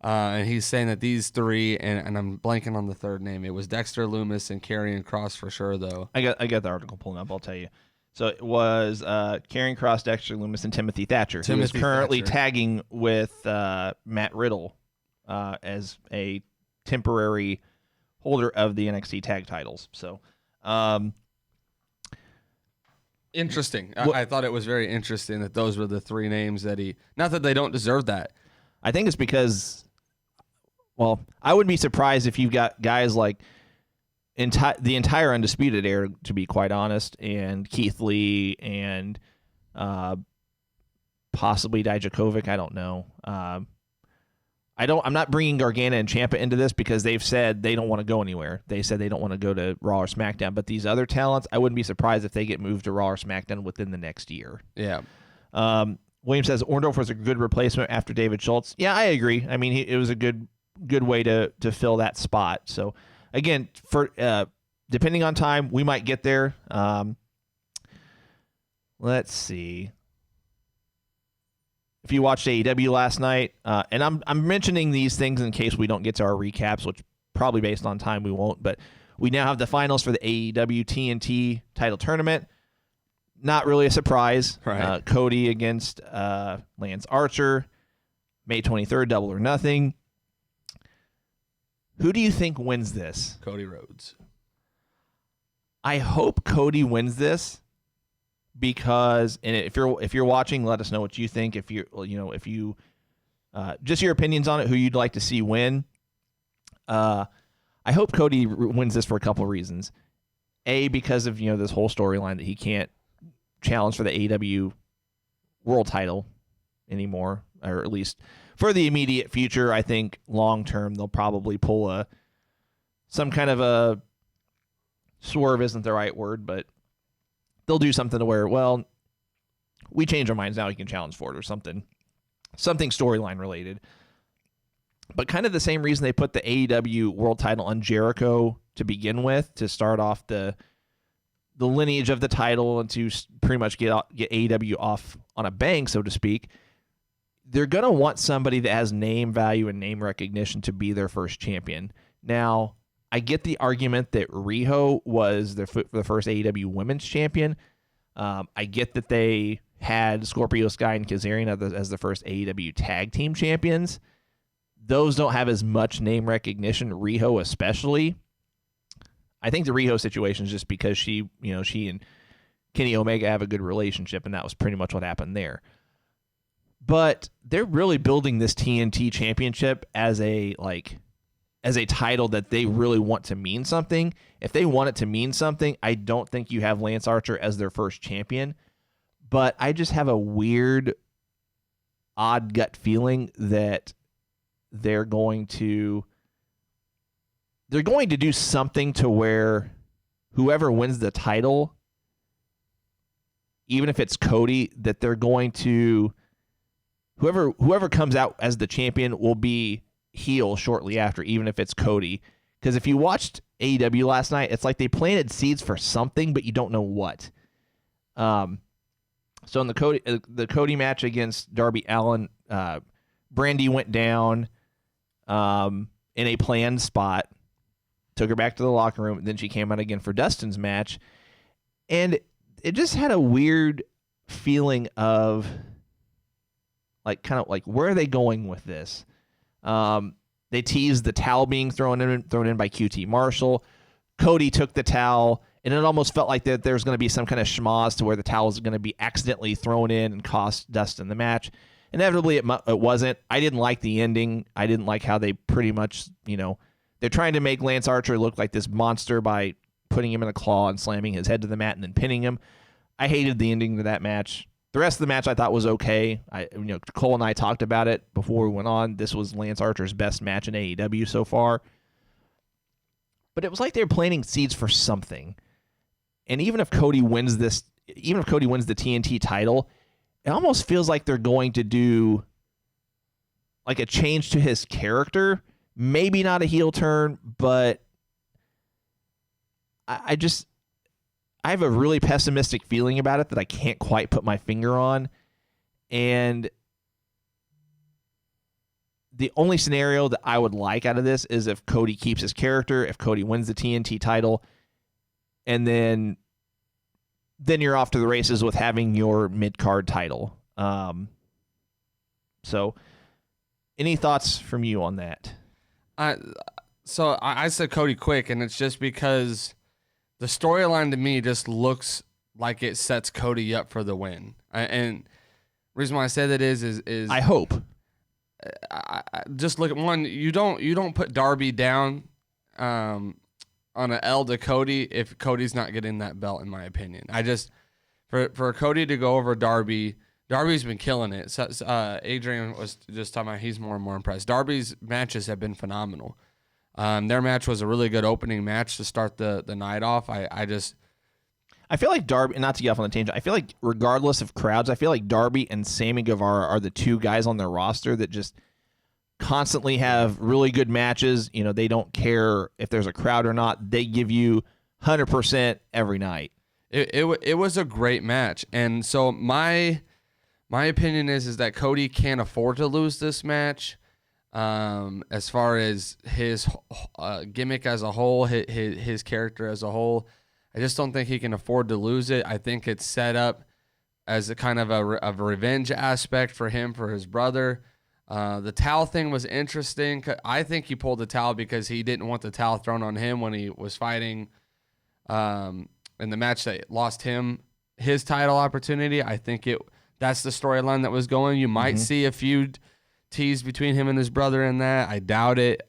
And he's saying that these three, and I'm blanking on the third name. It was Dexter Lumis and Karrion Kross for sure, though. I got the article pulling up. I'll tell you. So it was Karrion Kross, Dexter Lumis, and Timothy Thatcher, who is currently tagging with Matt Riddle as a temporary holder of the NXT tag titles. So, interesting. I thought it was very interesting that those were the three names that he... Not that they don't deserve that. I think it's because, well, I wouldn't be surprised if you've got guys like... the entire Undisputed Era, to be quite honest, and Keith Lee and possibly Dijakovic. I don't know. I'm not bringing Gargano and Ciampa into this because they've said they don't want to go anywhere. They said they don't want to go to Raw or SmackDown. But these other talents, I wouldn't be surprised if they get moved to Raw or SmackDown within the next year. Yeah. William says Orndorff was a good replacement after David Schultz. Yeah, I agree. I mean, it was a good way to fill that spot. So. Again, for depending on time, we might get there. Let's see. If you watched AEW last night, and I'm mentioning these things in case we don't get to our recaps, which probably based on time we won't, but we now have the finals for the AEW TNT title tournament. Not really a surprise. Right. Cody against Lance Archer, May 23rd, Double or Nothing. Who do you think wins this? Cody Rhodes. I hope Cody wins this because, and if you're watching, let us know what you think. If you just your opinions on it, who you'd like to see win. I hope Cody wins this for a couple of reasons. A, because of this whole storyline that he can't challenge for the AEW world title anymore, or at least for the immediate future. I think long term they'll probably pull some kind of a swerve isn't the right word, but they'll do something to where, well, we change our minds now, you can challenge for it or something storyline related. But kind of the same reason they put the AEW world title on Jericho to begin with, to start off the lineage of the title and to pretty much get AEW off on a bang, so to speak. They're going to want somebody that has name value and name recognition to be their first champion. Now, I get the argument that Riho was the first AEW women's champion. I get that they had Scorpio Sky and Kazarian as the first AEW tag team champions. Those don't have as much name recognition, Riho especially. I think the Riho situation is just because she and Kenny Omega have a good relationship, and that was pretty much what happened there. But they're really building this TNT championship as a title that they really want to mean something. If they want it to mean something, I don't think you have Lance Archer as their first champion. But I just have a weird, odd gut feeling that they're going to do something to where whoever wins the title, even if it's Cody, that they're going to whoever comes out as the champion will be heel shortly after, even if it's Cody. Because if you watched AEW last night, it's like they planted seeds for something, but you don't know what. So in the Cody match against Darby Allin, Brandy went down in a planned spot, took her back to the locker room, and then she came out again for Dustin's match. And it just had a weird feeling of where are they going with this? They teased the towel being thrown in by QT Marshall. Cody took the towel, and it almost felt like that there's going to be some kind of schmoz to where the towel is going to be accidentally thrown in and cost Dustin the match. Inevitably, it wasn't. I didn't like the ending. I didn't like how they pretty much, they're trying to make Lance Archer look like this monster by putting him in a claw and slamming his head to the mat and then pinning him. I hated the ending to that match. The rest of the match I thought was okay. Cole and I talked about it before we went on. This was Lance Archer's best match in AEW so far. But it was like they were planting seeds for something. And even if Cody wins the TNT title, it almost feels like they're going to do like a change to his character. Maybe not a heel turn, but I have a really pessimistic feeling about it that I can't quite put my finger on. And the only scenario that I would like out of this is if Cody keeps his character, if Cody wins the TNT title, and then you're off to the races with having your mid-card title. So any thoughts from you on that? So I said Cody quick, and it's just because the storyline to me just looks like it sets Cody up for the win. And the reason why I say that is I hope. I just look at one. You don't put Darby down on an L to Cody if Cody's not getting that belt, in my opinion. I just for Cody to go over Darby. Darby's been killing it. So, Adrian was just talking about he's more and more impressed. Darby's matches have been phenomenal. Their match was a really good opening match to start the night off. I feel like Darby, not to get off on the tangent, I feel like regardless of crowds, I feel like Darby and Sammy Guevara are the two guys on their roster that just constantly have really good matches. They don't care if there's a crowd or not. They give you 100% every night. It was a great match. And so my opinion is that Cody can't afford to lose this match. As far as his gimmick as a whole, his character as a whole, I just don't think he can afford to lose it. I think it's set up as a kind of a revenge aspect for him, for his brother. The towel thing was interesting. I think he pulled the towel because he didn't want the towel thrown on him when he was fighting in the match that lost him his title opportunity. I think that's the storyline that was going. You might see a feud teased between him and his brother in that. I doubt it.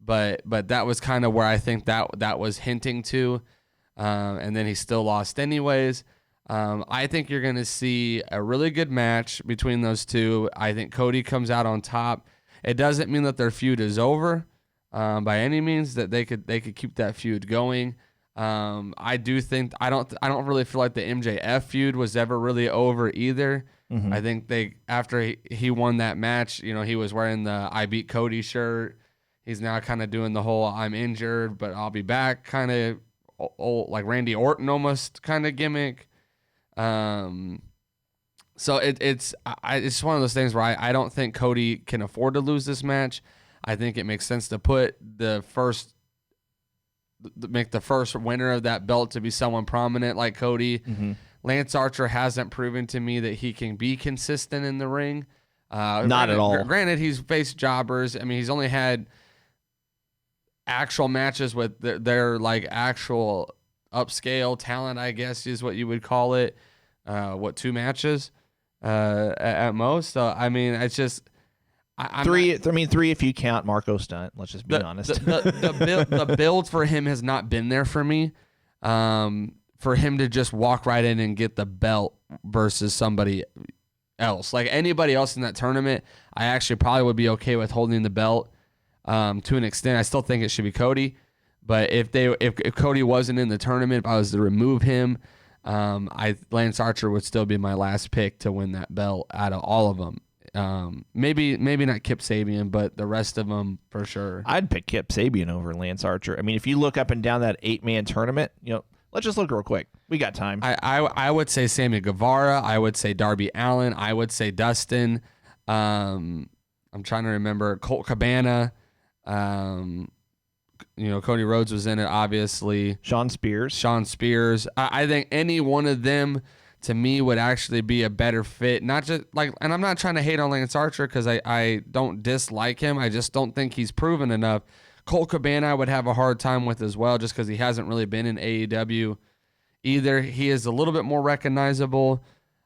But that was kind of where I think that was hinting to. And then he still lost anyways. I think you're going to see a really good match between those two. I think Cody comes out on top. It doesn't mean that their feud is over by any means. That they could keep that feud going. I do think I don't really feel like the MJF feud was ever really over either. I think after he won that match, he was wearing the I Beat Cody shirt. He's now kind of doing the whole I'm injured but I'll be back kind of like Randy Orton almost kind of gimmick. So it's one of those things where I don't think Cody can afford to lose this match. I think it makes sense to make the first winner of that belt to be someone prominent like Cody. Lance Archer hasn't proven to me that he can be consistent in the ring. Not at all. Granted, he's faced jobbers. I mean, he's only had actual matches with their like actual upscale talent, I guess is what you would call it. 2 matches at most. So I mean, it's just three if you count Marco Stunt. Let's just be honest. The build for him has not been there for me. For him to just walk right in and get the belt versus somebody else, like anybody else in that tournament, I actually probably would be okay with holding the belt to an extent. I still think it should be Cody, but if Cody wasn't in the tournament, if I was to remove him, Lance Archer would still be my last pick to win that belt out of all of them. Maybe not Kip Sabian, but the rest of them for sure. I'd pick Kip Sabian over Lance Archer. I mean, if you look up and down that 8-man tournament, let's just look real quick. We got time. I would say Sammy Guevara. I would say Darby Allin. I would say Dustin. I'm trying to remember Colt Cabana. Cody Rhodes was in it, obviously. Sean Spears. I think any one of them to me would actually be a better fit. Not just like, and I'm not trying to hate on Lance Archer because I don't dislike him. I just don't think he's proven enough. Colt Cabana I would have a hard time with as well, just because he hasn't really been in AEW either. He is a little bit more recognizable,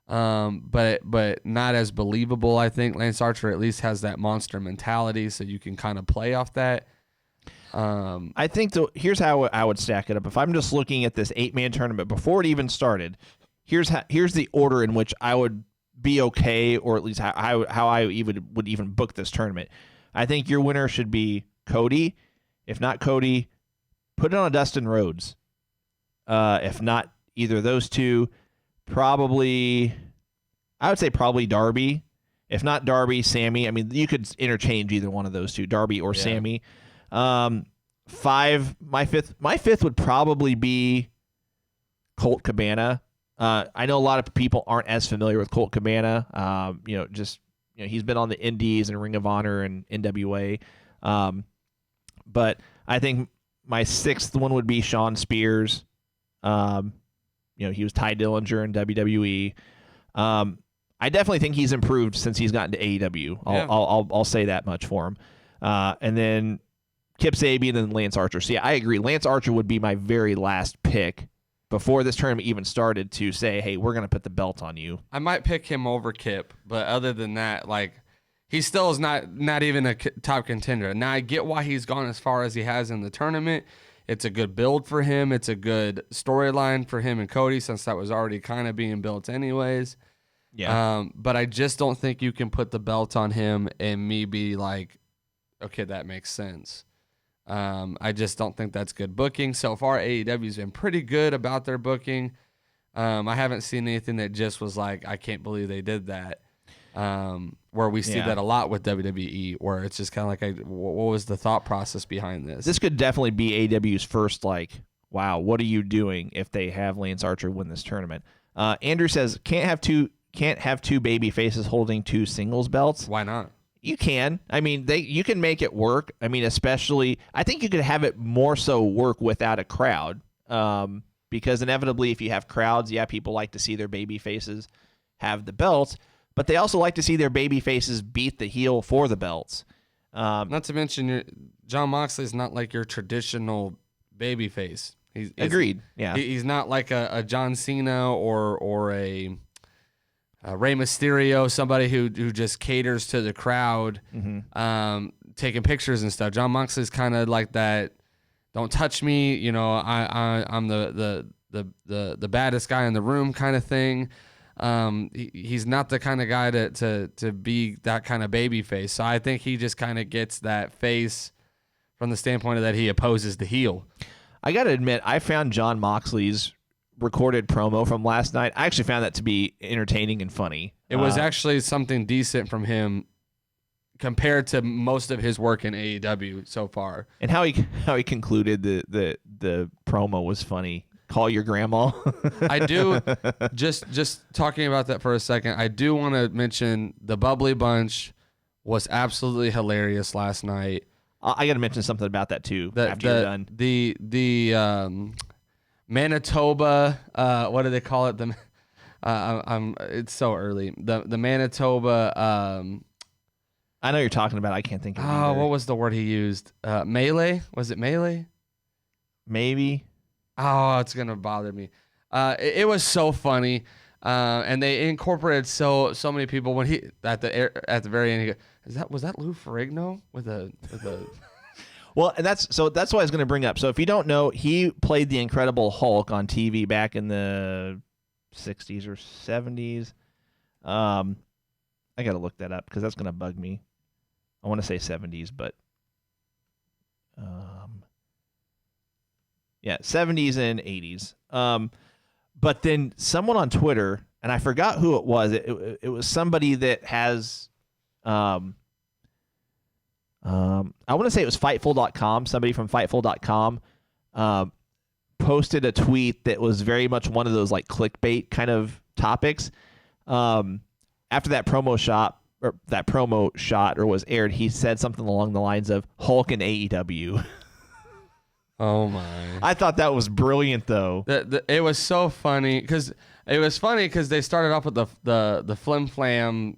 but not as believable. I think Lance Archer at least has that monster mentality, so you can kind of play off that. I think here's how I would stack it up. If I'm just looking at this 8-man tournament before it even started, here's the order in which I would be okay, or at least how I would even book this tournament. I think your winner should be Cody. If not Cody, put it on a Dustin Rhodes. If not either of those two, I would say probably Darby. If not Darby, Sammy. I mean, you could interchange either one of those two, Darby or Sammy. 5, my fifth would probably be Colt Cabana. I know a lot of people aren't as familiar with Colt Cabana. He's been on the Indies and Ring of Honor and NWA. But I think my 6th one would be Sean Spears. He was Ty Dillinger in WWE. I definitely think he's improved since he's gotten to AEW. I'll say that much for him. And then Kip Sabian and Lance Archer. So yeah, I agree. Lance Archer would be my very last pick before this tournament even started to say, hey, we're going to put the belt on you. I might pick him over Kip, but other than that, like, he still is not even a top contender. Now, I get why he's gone as far as he has in the tournament. It's a good build for him. It's a good storyline for him and Cody, since that was already kind of being built anyways. Yeah. But I just don't think you can put the belt on him and me be like, okay, that makes sense. I just don't think that's good booking. So far, AEW's been pretty good about their booking. I haven't seen anything that just was like, I can't believe they did that. Where we see that a lot with WWE, where it's just kind of like, what was the thought process behind this? This could definitely be AEW's first, like, wow, what are you doing if they have Lance Archer win this tournament? Andrew says, can't have two baby faces holding 2 singles belts. Why not? You can. I mean, you can make it work. I mean, especially, I think you could have it more so work without a crowd. Because inevitably, if you have crowds, people like to see their baby faces have the belts, but they also like to see their baby faces beat the heel for the belts. Not to mention, Jon Moxley is not like your traditional baby face. Agreed. Yeah, he's not like a John Cena or a Rey Mysterio, somebody who just caters to the crowd, taking pictures and stuff. Jon Moxley's kind of like that. Don't touch me, I'm the the baddest guy in the room kind of thing. He's not the kind of guy to be that kind of baby face. So I think he just kind of gets that face from the standpoint of that he opposes the heel. I got to admit, I found Jon Moxley's recorded promo from last night. I actually found that to be entertaining and funny. It was actually something decent from him compared to most of his work in AEW so far. And how he concluded the promo was funny. Call your grandma. I do just talking about that for a second. I do want to mention the Bubbly Bunch was absolutely hilarious last night. I got to mention something about that too. After you're done, the Manitoba. What do they call it? It's so early. The Manitoba. I know you're talking about. I can't think of it. Oh, what was the word he used? Melee? Was it melee? Maybe. Oh, it's gonna bother me. It was so funny, and they incorporated so many people. When he at the very end, he goes, was that Lou Ferrigno with a Well, and that's what I was going to bring up. So if you don't know, he played the Incredible Hulk on TV back in the 60s or 70s. I got to look that up because that's going to bug me. I want to say 70s, but yeah, 70s and 80s. But then someone on Twitter, and I forgot who it was. It was somebody that has I want to say it was Fightful.com. Somebody from Fightful.com posted a tweet that was very much one of those like clickbait kind of topics. After that promo shot was aired, he said something along the lines of Hulk and AEW. Oh my! I thought that was brilliant, though. It was so funny because they started off with the flim flam,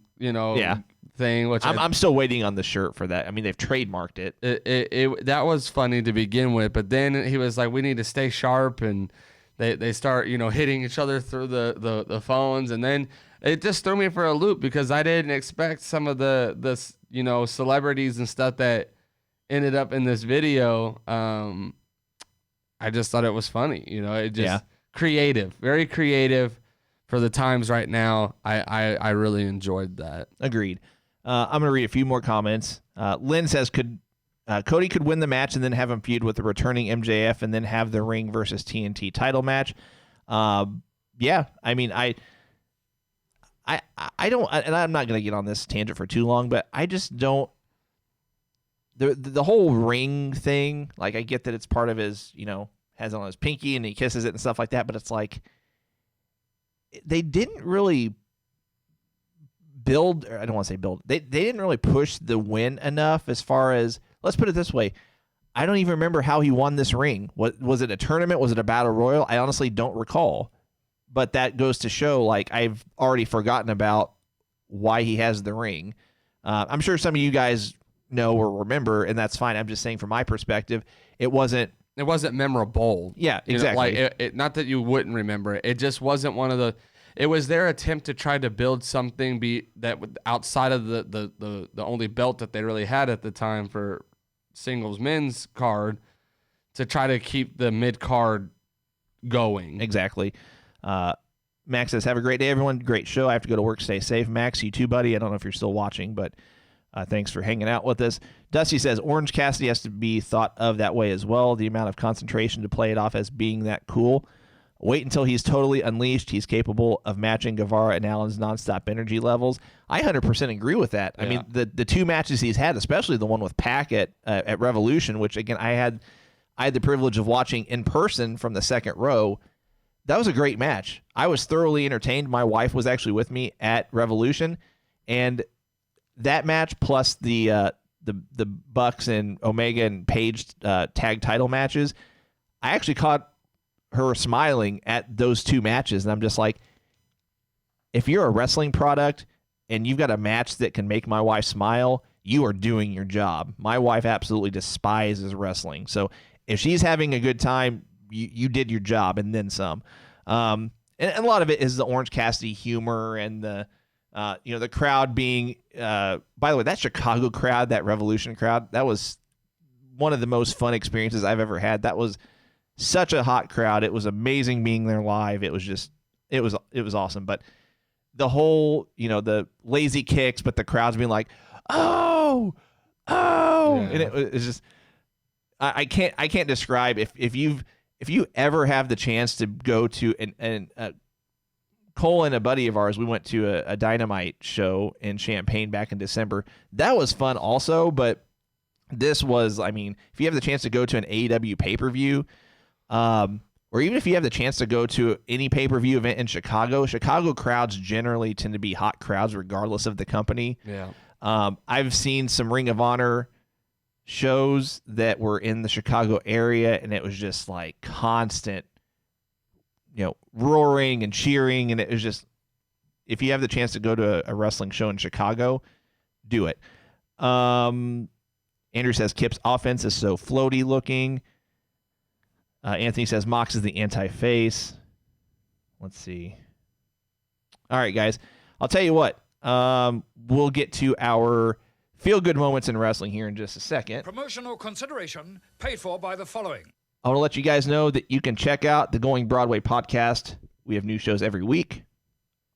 thing. Which I'm still waiting on the shirt for that. I mean, they've trademarked it. It that was funny to begin with, but then he was like, "We need to stay sharp," and they start hitting each other through the phones, and then it just threw me for a loop because I didn't expect some of the celebrities and stuff that ended up in this video. I just thought it was funny, it just creative, very creative for the times right now. I really enjoyed that. Agreed. I'm going to read a few more comments. Lynn says, Cody could win the match and then have him feud with the returning MJF and then have the Ring versus TNT title match. Yeah, I mean, I don't, and I'm not going to get on this tangent for too long, but I just don't. The whole ring thing, like I get that it's part of his, has it on his pinky and he kisses it and stuff like that, but it's like they didn't really build, or I don't want to say build, they didn't really push the win enough as far as, let's put it this way, I don't even remember how he won this ring. Was it a tournament? Was it a battle royal? I honestly don't recall, but that goes to show, like, I've already forgotten about why he has the ring. I'm sure some of you guys know or remember, and that's fine. I'm just saying from my perspective, it wasn't memorable. Yeah, exactly. Not that you wouldn't remember it. It just wasn't one of the. It was their attempt to try to build something that outside of the only belt that they really had at the time for singles men's card, to try to keep the mid card going. Exactly. Max says, "Have a great day, everyone. Great show. I have to go to work. Stay safe, Max. You too, buddy. I don't know if you're still watching, but." Thanks for hanging out with us. Dusty says, Orange Cassidy has to be thought of that way as well. The amount of concentration to play it off as being that cool. Wait until he's totally unleashed. He's capable of matching Guevara and Allen's nonstop energy levels. I 100% agree with that. Yeah. I mean, the two matches he's had, especially the one with Pac at Revolution, which, again, I had the privilege of watching in person from the second row. That was a great match. I was thoroughly entertained. My wife was actually with me at Revolution, and that match plus the Bucks and Omega and Page tag title matches, I actually caught her smiling at those two matches, and I'm just like, if you're a wrestling product and you've got a match that can make my wife smile, you are doing your job. My wife absolutely despises wrestling, so if she's having a good time, you did your job and then some. And a lot of it is the Orange Cassidy humor and the crowd being, by the way, that Chicago crowd, that Revolution crowd, that was one of the most fun experiences I've ever had. That was such a hot crowd. It was amazing being there live. It was awesome. But the whole, the lazy kicks, but the crowd's being like, oh, and it's just, I can't describe if you ever have the chance to go to and Cole and a buddy of ours, we went to a Dynamite show in Champaign back in December. That was fun also, but this was, if you have the chance to go to an AEW pay-per-view, or even if you have the chance to go to any pay-per-view event in Chicago crowds generally tend to be hot crowds regardless of the company. Yeah. I've seen some Ring of Honor shows that were in the Chicago area, and it was just like constant, roaring and cheering, and it was just, if you have the chance to go to a wrestling show in Chicago, do it. Andrew says Kip's offense is so floaty looking. Anthony says Mox is the anti-face. Let's see. All right, guys. I'll tell you what. We'll get to our feel-good moments in wrestling here in just a second. Promotional consideration paid for by the following. I want to let you guys know that you can check out the Going Broadway podcast. We have new shows every week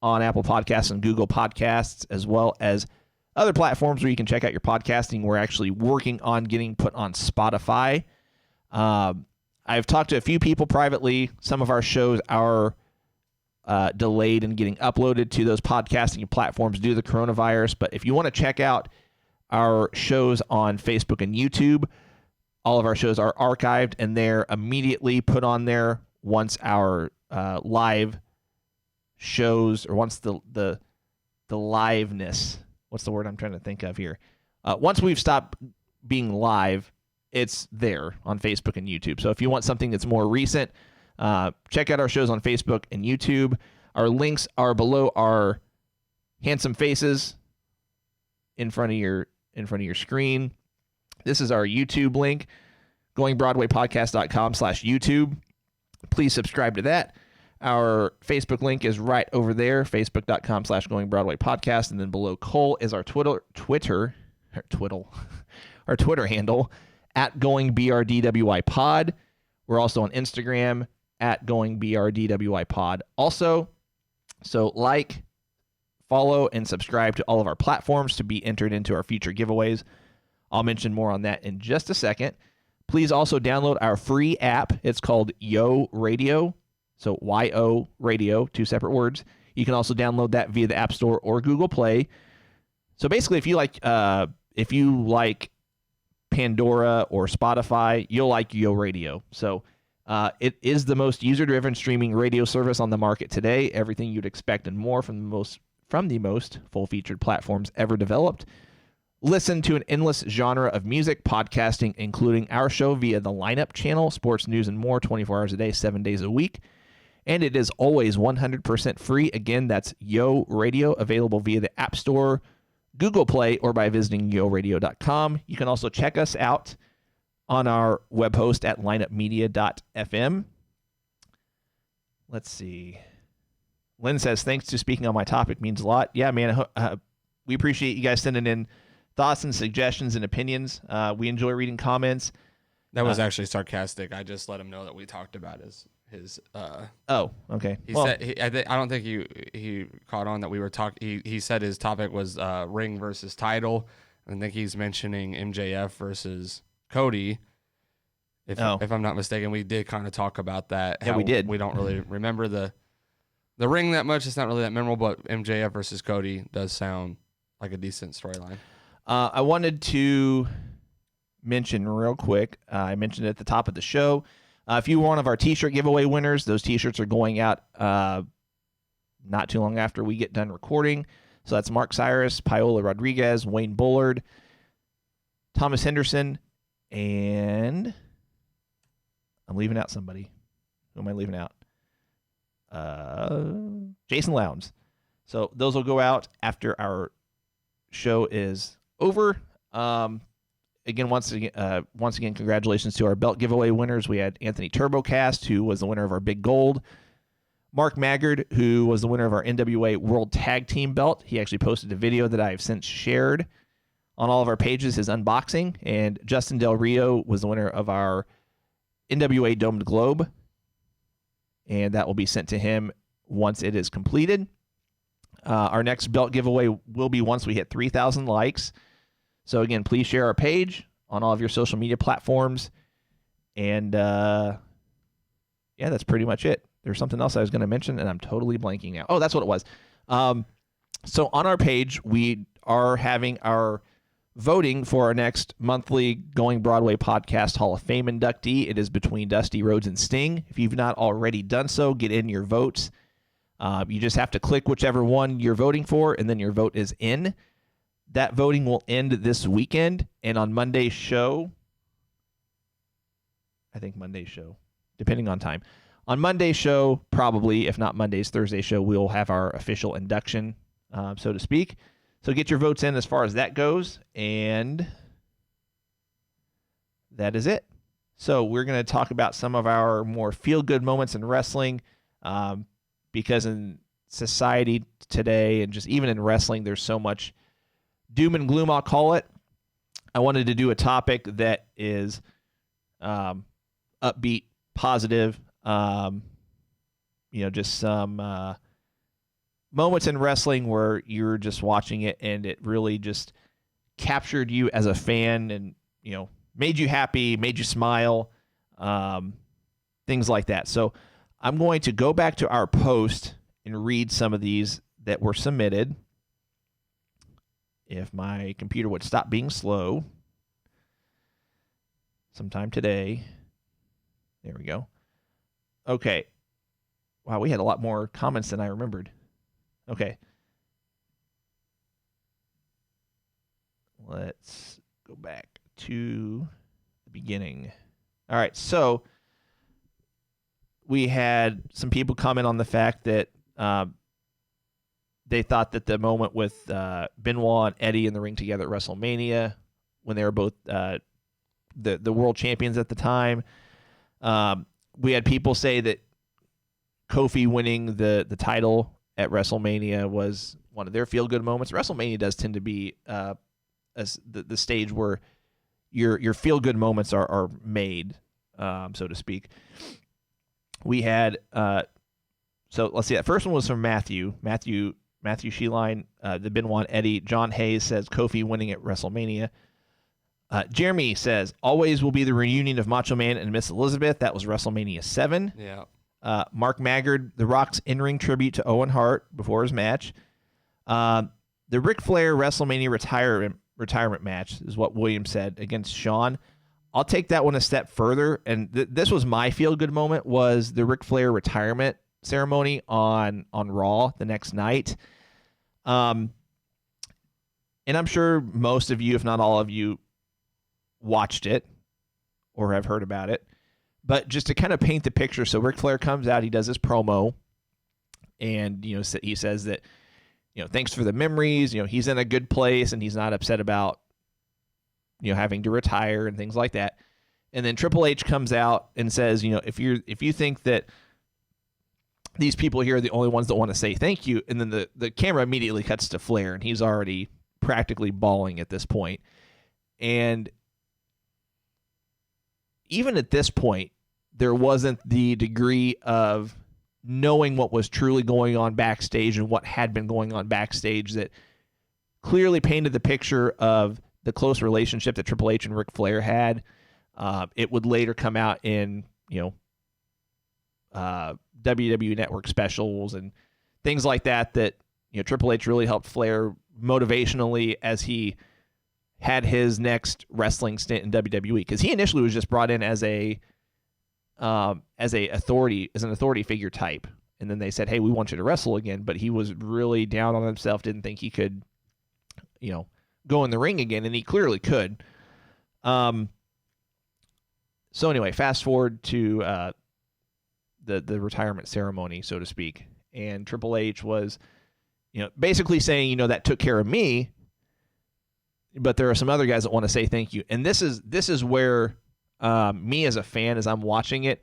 on Apple Podcasts and Google Podcasts, as well as other platforms where you can check out your podcasting. We're actually working on getting put on Spotify. I've talked to a few people privately. Some of our shows are delayed in getting uploaded to those podcasting platforms due to the coronavirus. But if you want to check out our shows on Facebook and YouTube, all of our shows are archived, and they're immediately put on there once our live shows, or once the liveness, what's the word I'm trying to think of here? Once we've stopped being live, it's there on Facebook and YouTube. So if you want something that's more recent, check out our shows on Facebook and YouTube. Our links are below our handsome faces in front of your screen. This is our YouTube link, goingbroadwaypodcast.com/YouTube. Please subscribe to that. Our Facebook link is right over there, facebook.com/goingbroadwaypodcast. And then below Cole is our Twitter handle at goingbrdwypod. We're also on Instagram at goingbrdwypod also. So like, follow, and subscribe to all of our platforms to be entered into our future giveaways. I'll mention more on that in just a second. Please also download our free app. It's called Yo Radio. So YO Radio, two separate words. You can also download that via the App Store or Google Play. So basically, if you like Pandora or Spotify, you'll like Yo Radio. So it is the most user-driven streaming radio service on the market today. Everything you'd expect and more from the most full-featured platforms ever developed. Listen to an endless genre of music, podcasting, including our show via the Lineup channel, sports, news, and more 24 hours a day, 7 days a week. And it is always 100% free. Again, that's Yo Radio, available via the App Store, Google Play, or by visiting yoradio.com. You can also check us out on our web host at lineupmedia.fm. Let's see. Lynn says, thanks to speaking on my topic means a lot. Yeah, man, we appreciate you guys sending in thoughts and suggestions and opinions. We enjoy reading comments. That was actually sarcastic. I just let him know that we talked about his oh, okay. He said I don't think he caught on that we were talking. He said his topic was ring versus title. I think he's mentioning MJF versus Cody. If I'm not mistaken, we did kind of talk about that. Yeah, we did. We don't really remember the ring that much. It's not really that memorable, but MJF versus Cody does sound like a decent storyline. I wanted to mention real quick, I mentioned it at the top of the show, if you were one of our t-shirt giveaway winners, those t-shirts are going out not too long after we get done recording. So that's Mark Cyrus, Paola Rodriguez, Wayne Bullard, Thomas Henderson, and I'm leaving out somebody. Who am I leaving out? Jason Lowndes. So those will go out after our show is over. Again, once again, congratulations to our belt giveaway winners. We had Anthony Turbocast, who was the winner of our Big Gold. Mark Maggard, who was the winner of our NWA World Tag Team belt. He actually posted a video that I have since shared on all of our pages, his unboxing. And Justin Del Rio was the winner of our NWA Domed Globe, and that will be sent to him once it is completed. Our next belt giveaway will be once we hit 3,000 likes. So again, please share our page on all of your social media platforms. And yeah, that's pretty much it. There's something else I was going to mention, and I'm totally blanking now. Oh, that's what it was. So on our page, we are having our voting for our next monthly Going Broadway Podcast Hall of Fame inductee. It is between Dusty Rhodes and Sting. If you've not already done so, get in your votes. You just have to click whichever one you're voting for, and then your vote is in. That voting will end this weekend, and on Monday's show, I think Monday's show, depending on time. On Monday's show, probably, if not Monday's, Thursday show, we'll have our official induction, so to speak. So get your votes in as far as that goes, and that is it. So we're going to talk about some of our more feel-good moments in wrestling, because in society today, and just even in wrestling, there's so much doom and gloom, I'll call it. I wanted to do a topic that is upbeat, positive, just some moments in wrestling where you're just watching it and it really just captured you as a fan and, made you happy, made you smile, things like that. So I'm going to go back to our post and read some of these that were submitted. If my computer would stop being slow sometime today. There we go. Okay. Wow, we had a lot more comments than I remembered. Okay. Let's go back to the beginning. All right, so we had some people comment on the fact that they thought that the moment with Benoit and Eddie in the ring together at WrestleMania, when they were both the world champions at the time, we had people say that Kofi winning the title at WrestleMania was one of their feel-good moments. WrestleMania does tend to be the stage where your feel-good moments are made, so to speak. We had so let's see. That first one was from Matthew Sheeline, the Benoit Eddie. John Hayes says Kofi winning at WrestleMania. Jeremy says always will be the reunion of Macho Man and Miss Elizabeth. That was WrestleMania 7. Yeah. Mark Maggard, The Rock's in-ring tribute to Owen Hart before his match. The Ric Flair WrestleMania retirement match is what William said against Shawn. I'll take that one a step further, and this was my feel-good moment, was the Ric Flair retirement ceremony on Raw the next night. And I'm sure most of you, if not all of you, watched it or have heard about it. But just to kind of paint the picture, so Ric Flair comes out, he does his promo, and he says that thanks for the memories. He's in a good place, and he's not upset about having to retire and things like that. And then Triple H comes out and says, if you think that these people here are the only ones that want to say thank you, and then the camera immediately cuts to Flair, and he's already practically bawling at this point. And even at this point, there wasn't the degree of knowing what was truly going on backstage and what had been going on backstage that clearly painted the picture of the close relationship that Triple H and Ric Flair had. It would later come out in, WWE Network specials and things like that, Triple H really helped Flair motivationally as he had his next wrestling stint in WWE, because he initially was just brought in as an authority figure type, and then they said, "Hey, we want you to wrestle again." But he was really down on himself, didn't think he could, go in the ring again, and he clearly could. So anyway, fast forward to the retirement ceremony, so to speak, and Triple H was, basically saying, that took care of me. But there are some other guys that want to say thank you. And this is where me as a fan, as I'm watching it,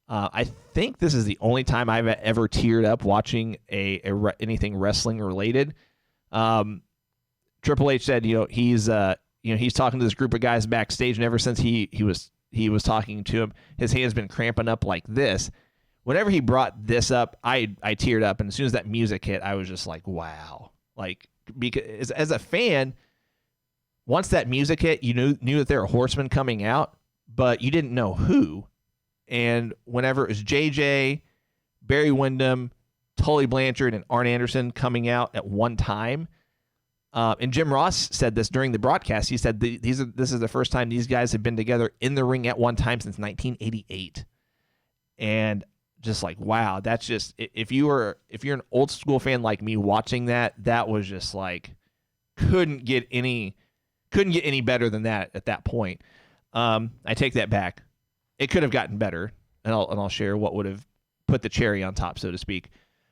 I think this is the only time I've ever teared up watching anything wrestling related. Triple H said, he's talking to this group of guys backstage, and ever since he was he was talking to him. His hand's been cramping up like this. Whenever he brought this up, I teared up, and as soon as that music hit, I was just like, wow. Like, because as a fan, once that music hit, you knew that there were horsemen coming out, but you didn't know who. And whenever it was JJ, Barry Windham, Tully Blanchard, and Arn Anderson coming out at one time, and Jim Ross said this during the broadcast. He said this is the first time these guys have been together in the ring at one time since 1988. And just like, wow, that's just, if you're an old school fan like me watching that was just like, couldn't get any better than that at that point. I take that back. It could have gotten better, and I'll share what would have put the cherry on top, so to speak.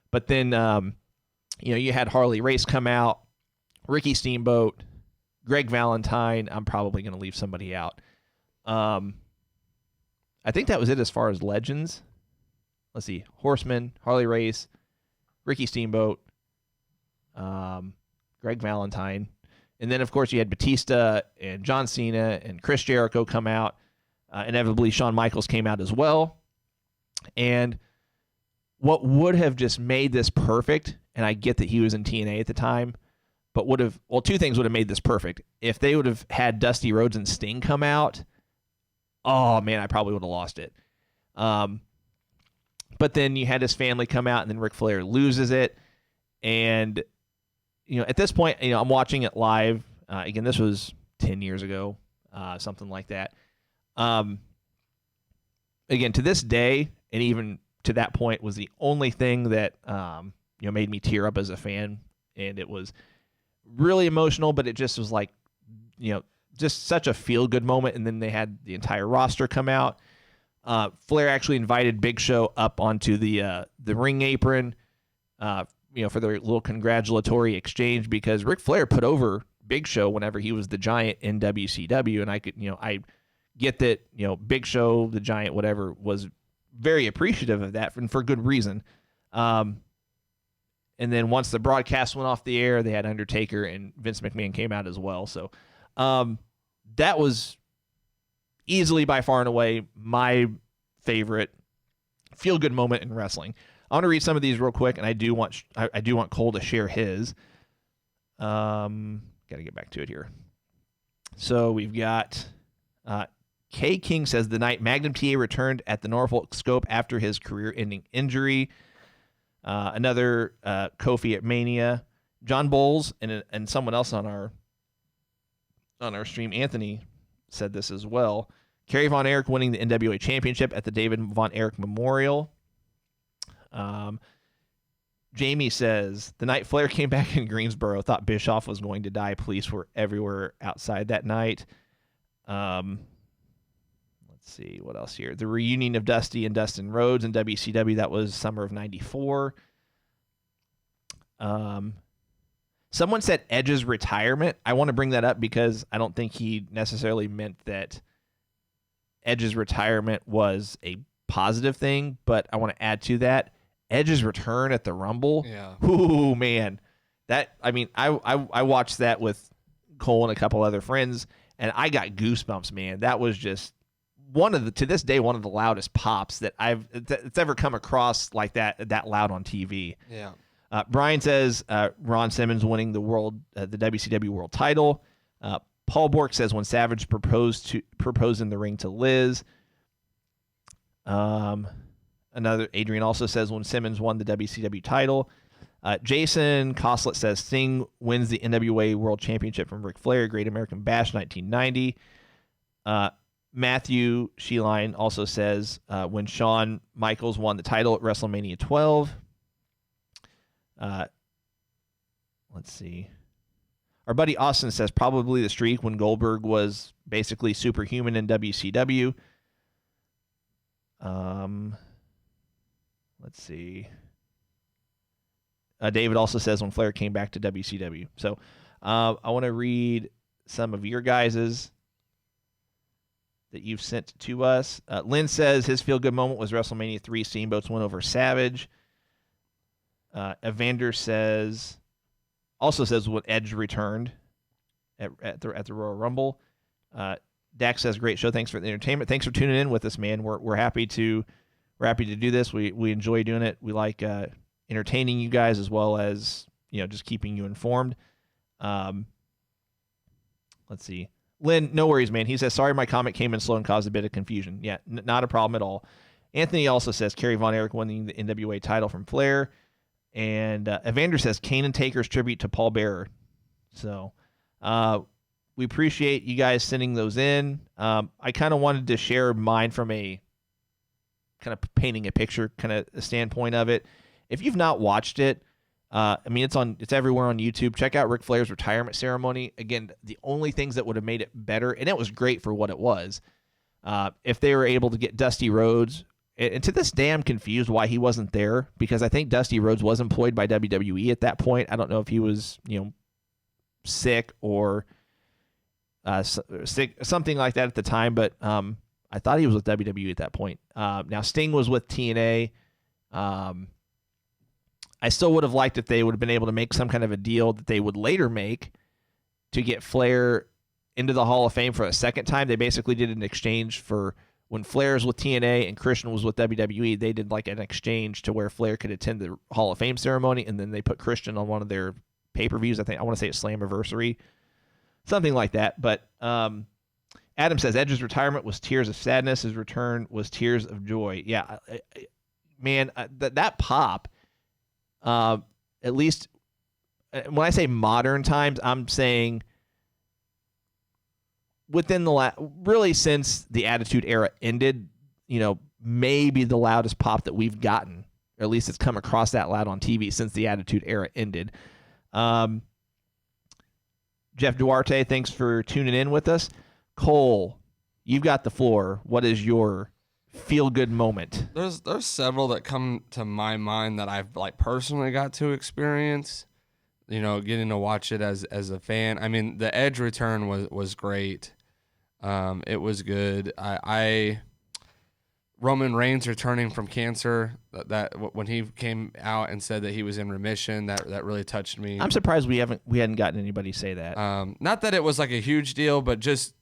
But then, you had Harley Race come out, Ricky Steamboat, Greg Valentine. I'm probably going to leave somebody out. I think that was it as far as legends. Let's see. Horseman, Harley Race, Ricky Steamboat, Greg Valentine. And then, of course, you had Batista and John Cena and Chris Jericho come out. Inevitably, Shawn Michaels came out as well. And what would have just made this perfect, and I get that he was in TNA at the time, but two things would have made this perfect. If they would have had Dusty Rhodes and Sting come out, oh, man, I probably would have lost it. But then you had his family come out, and then Ric Flair loses it. And, at this point, I'm watching it live. Again, this was 10 years ago, something like that. Again, to this day, and even to that point, was the only thing that made me tear up as a fan, and it was really emotional. But it just was like, just such a feel good moment. And then they had the entire roster come out. Flair actually invited Big Show up onto the ring apron, for their little congratulatory exchange, because Ric Flair put over Big Show whenever he was the Giant in WCW, and I could, I get that, Big Show, the Giant, whatever, was very appreciative of that, and for good reason. And then once the broadcast went off the air, they had Undertaker and Vince McMahon came out as well. So that was easily, by far and away, my favorite feel-good moment in wrestling. I want to read some of these real quick, and I do want Cole to share his. Got to get back to it here. So we've got K. King says the night Magnum TA returned at the Norfolk Scope after his career-ending injury. Another Kofi at Mania. John Bowles and someone else on our stream, Anthony, said this as well. Kerry Von Erich winning the NWA Championship at the David Von Erich Memorial. Jamie says, the night Flair came back in Greensboro, thought Bischoff was going to die. Police were everywhere outside that night. Let's see, what else here? The reunion of Dusty and Dustin Rhodes in WCW, that was summer of 94. Someone said Edge's retirement. I want to bring that up because I don't think he necessarily meant that Edge's retirement was a positive thing, but I want to add to that Edge's return at the Rumble. Yeah. Ooh, man. I watched that with Cole and a couple other friends, and I got goosebumps, man. That was just to this day, one of the loudest pops that it's ever come across like that loud on TV. Yeah. Brian says Ron Simmons winning the WCW World Title. Paul Bork says when Savage proposed in the ring to Liz. Another Adrian also says when Simmons won the WCW title. Jason Coslet says Sting wins the NWA World Championship from Ric Flair, Great American Bash 1990. Matthew Sheeline also says when Shawn Michaels won the title at WrestleMania 12. Let's see. Our buddy Austin says probably the streak when Goldberg was basically superhuman in WCW. Let's see. David also says when Flair came back to WCW. So I want to read some of your guys's that you've sent to us. Lynn says his feel-good moment was WrestleMania 3, Steamboat's win over Savage. Evander also says when Edge returned at the Royal Rumble. Dax says, great show. Thanks for the entertainment. Thanks for tuning in with us, man. We're happy to do this. We enjoy doing it. We like entertaining you guys as well as, just keeping you informed. Let's see. Lynn, no worries, man. He says, sorry, my comment came in slow and caused a bit of confusion. Yeah, not a problem at all. Anthony also says, Kerry Von Erich winning the NWA title from Flair. And Evander says, Kane and Taker's tribute to Paul Bearer. So we appreciate you guys sending those in. I kind of wanted to share mine from a kind of painting a picture kind of standpoint of it. If you've not watched it, it's everywhere on YouTube. Check out Ric Flair's retirement ceremony. Again, the only things that would have made it better, and it was great for what it was, if they were able to get Dusty Rhodes. And to this day, I'm confused why he wasn't there, because I think Dusty Rhodes was employed by WWE at that point. I don't know if he was, sick or sick, something like that at the time, but I thought he was with WWE at that point. Now Sting was with TNA. I still would have liked if they would have been able to make some kind of a deal that they would later make to get Flair into the Hall of Fame for a second time. They basically did an exchange for when Flair was with TNA and Christian was with WWE. They did like an exchange to where Flair could attend the Hall of Fame ceremony, and then they put Christian on one of their pay-per-views. I want to say it's Slammiversary, something like that. But Adam says Edge's retirement was tears of sadness. His return was tears of joy. Yeah, man, that pop. At least when I say modern times, I'm saying within really since the Attitude Era ended, maybe the loudest pop that we've gotten, or at least it's come across that loud on TV since the Attitude Era ended. Jeff Duarte, thanks for tuning in with us. Cole, you've got the floor. What is your feel-good moment? There's several that come to my mind that I've personally got to experience. Getting to watch it as a fan. I mean, the Edge return was great. It was good. Roman Reigns returning from cancer. That when he came out and said that he was in remission, that really touched me. I'm surprised we hadn't gotten anybody say that. Not that it was a huge deal, but just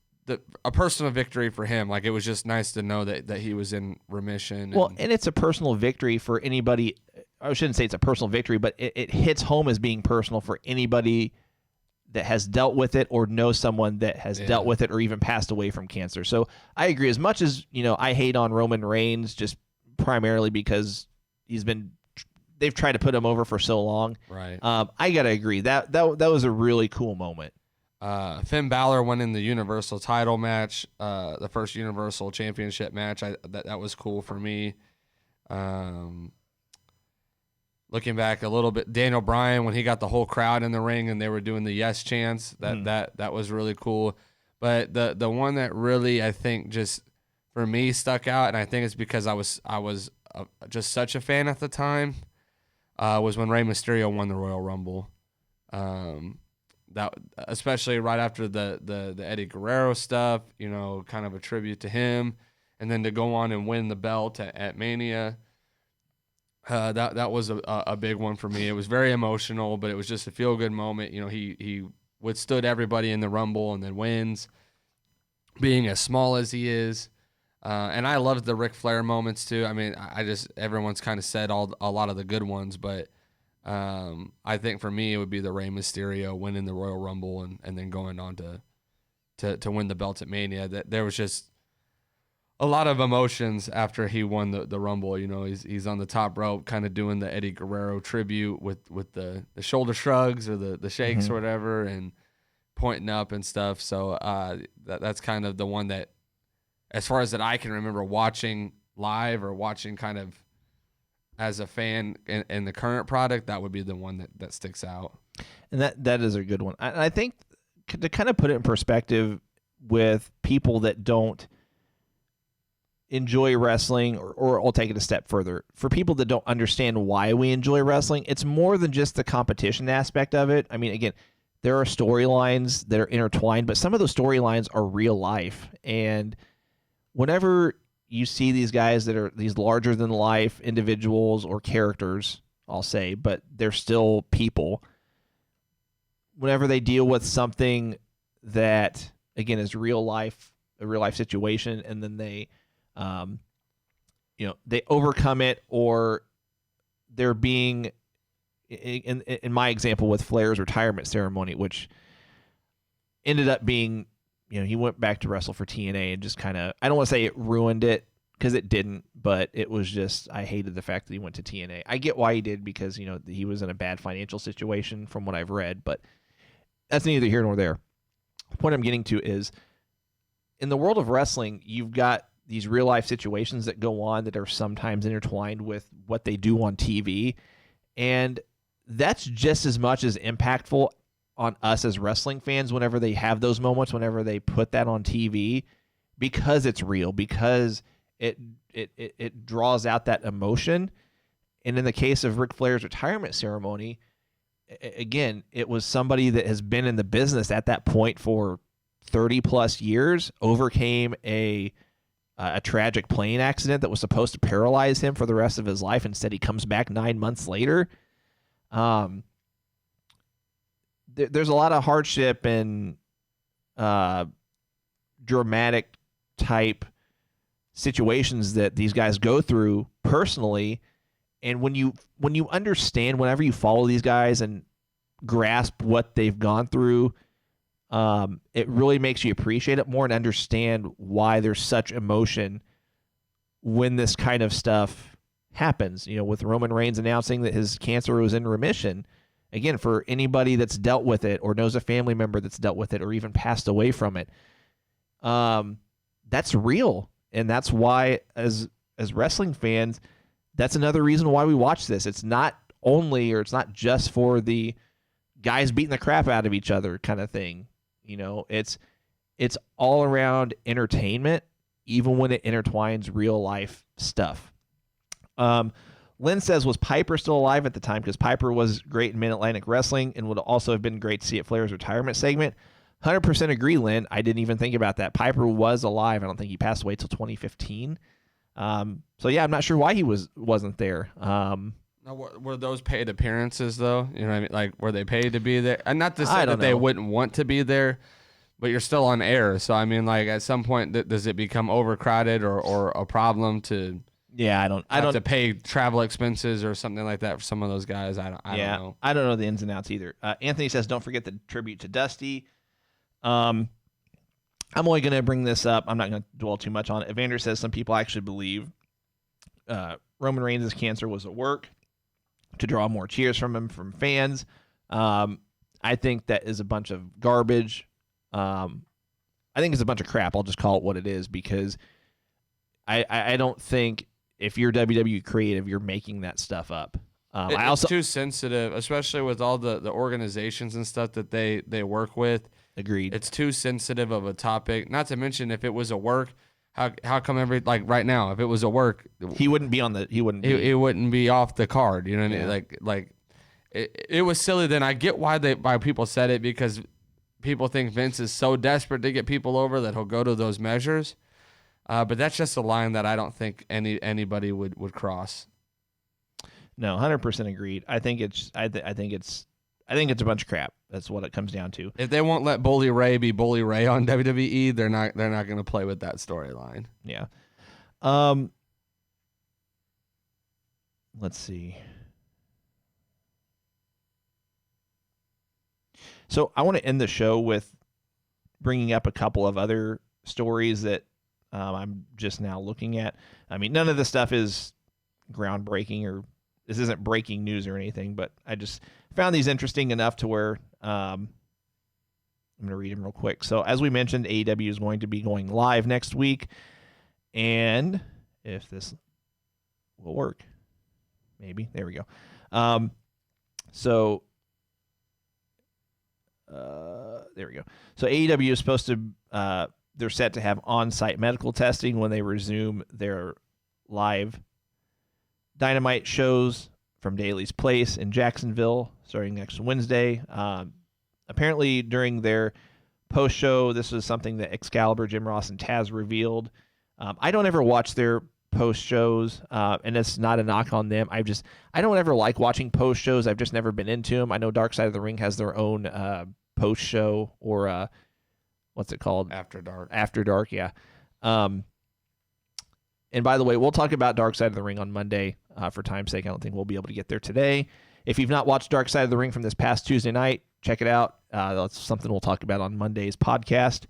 a personal victory for him. It was just nice to know that he was in remission. Well, and it's a personal victory for anybody. I shouldn't say it's a personal victory, but it hits home as being personal for anybody that has dealt with it or knows someone that has dealt with it or even passed away from cancer. So I agree. As much as, I hate on Roman Reigns just primarily because they've tried to put him over for so long. Right. I got to agree. That was a really cool moment. Finn Balor winning the Universal title match, the first Universal Championship match. That was cool for me. Looking back a little bit, Daniel Bryan when he got the whole crowd in the ring and they were doing the yes chants, that was really cool. But the one that really I think just for me stuck out, and I think it's because I was just such a fan at the time, was when Rey Mysterio won the Royal Rumble. That especially right after the Eddie Guerrero stuff, kind of a tribute to him, and then to go on and win the belt at Mania. That was a big one for me. It was very emotional, but it was just a feel good moment. He withstood everybody in the Rumble and then wins, being as small as he is. And I loved the Ric Flair moments too. I mean, everyone's kind of said a lot of the good ones, but I think for me it would be the Rey Mysterio winning the Royal Rumble and then going on to win the belt at Mania. That there was just a lot of emotions after he won the Rumble. He's on the top rope, kind of doing the Eddie Guerrero tribute with the shoulder shrugs or the shakes or whatever, and pointing up and stuff. So that's kind of the one that, as far as that I can remember watching live or watching kind of as a fan in the current product, that would be the one that sticks out. And that is a good one. I think to kind of put it in perspective with people that don't enjoy wrestling, or I'll take it a step further. For people that don't understand why we enjoy wrestling, it's more than just the competition aspect of it. I mean, again, there are storylines that are intertwined, but some of those storylines are real life. And whenever you see these guys that are these larger than life individuals or characters, I'll say, but they're still people, whenever they deal with something that, again, is real life a real life situation, and then they, they overcome it, or they're being, in my example with Flair's retirement ceremony, which ended up being, he went back to wrestle for TNA and just kind of, I don't want to say it ruined it, because it didn't, but it was just, I hated the fact that he went to TNA. I get why he did, because, he was in a bad financial situation from what I've read, but that's neither here nor there. The point I'm getting to is, in the world of wrestling, you've got these real life situations that go on that are sometimes intertwined with what they do on TV. And that's just as much as impactful on us as wrestling fans whenever they have those moments, whenever they put that on TV, because it's real, because it draws out that emotion. And in the case of Ric Flair's retirement ceremony, again, it was somebody that has been in the business at that point for 30 plus years, overcame a tragic plane accident that was supposed to paralyze him for the rest of his life. Instead, he comes back 9 months later. There's a lot of hardship and dramatic type situations that these guys go through personally. And when you understand, whenever you follow these guys and grasp what they've gone through, it really makes you appreciate it more and understand why there's such emotion when this kind of stuff happens. With Roman Reigns announcing that his cancer was in remission. Again, for anybody that's dealt with it or knows a family member that's dealt with it or even passed away from it, that's real. And that's why, as wrestling fans, that's another reason why we watch this. It's not just for the guys beating the crap out of each other kind of thing. It's all around entertainment, even when it intertwines real life stuff. Lynn says, was Piper still alive at the time? Because Piper was great in Mid-Atlantic Wrestling and would also have been great to see at Flair's retirement segment. 100% agree, Lynn. I didn't even think about that. Piper was alive. I don't think he passed away till 2015. So yeah, I'm not sure why he wasn't there. Now, were those paid appearances though? You know what I mean? Like, were they paid to be there? And not to say that they wouldn't want to be there, but you're still on air. So I mean, like, at some point, does it become overcrowded or a problem to? Yeah, I don't to pay travel expenses or something like that for some of those guys. I don't know. I don't know the ins and outs either. Anthony says, don't forget the tribute to Dusty. I'm only going to bring this up. I'm not going to dwell too much on it. Evander says some people actually believe Roman Reigns' cancer was at work to draw more cheers from him from fans. I think that is a bunch of garbage. I think it's a bunch of crap. I'll just call it what it is, because I don't think if you're WWE creative, you're making that stuff up. It's too sensitive, especially with all the organizations and stuff that they work with. Agreed. It's too sensitive of a topic. Not to mention, if it was a work, how come right now, if it was a work, he wouldn't be he wouldn't be off the card. You know what I mean? Like it was silly. Then I get why people said it, because people think Vince is so desperate to get people over that he'll go to those measures. But that's just a line that I don't think anybody would cross. No, 100% agreed. I think it's a bunch of crap. That's what it comes down to. If they won't let Bully Ray be Bully Ray on WWE, they're not going to play with that storyline. Yeah. Let's see. So I want to end the show with bringing up a couple of other stories that I'm just now looking at. I mean, none of this stuff is groundbreaking, or this isn't breaking news or anything, but I just found these interesting enough to where I'm going to read them real quick. So as we mentioned, AEW is going to be going live next week. And if this will work, maybe. There we go. There we go. So AEW is supposed to, they're set to have on-site medical testing when they resume their live Dynamite shows from Daly's Place in Jacksonville starting next Wednesday. Apparently during their post-show, this was something that Excalibur, Jim Ross, and Taz revealed. I don't ever watch their post-shows, and it's not a knock on them. I don't ever like watching post-shows. I've just never been into them. I know Dark Side of the Ring has their own post-show or what's it called? After Dark. After Dark, yeah. And by the way, we'll talk about Dark Side of the Ring on Monday. For time's sake, I don't think we'll be able to get there today. If you've not watched Dark Side of the Ring from this past Tuesday night, check it out. That's something we'll talk about on Monday's podcast.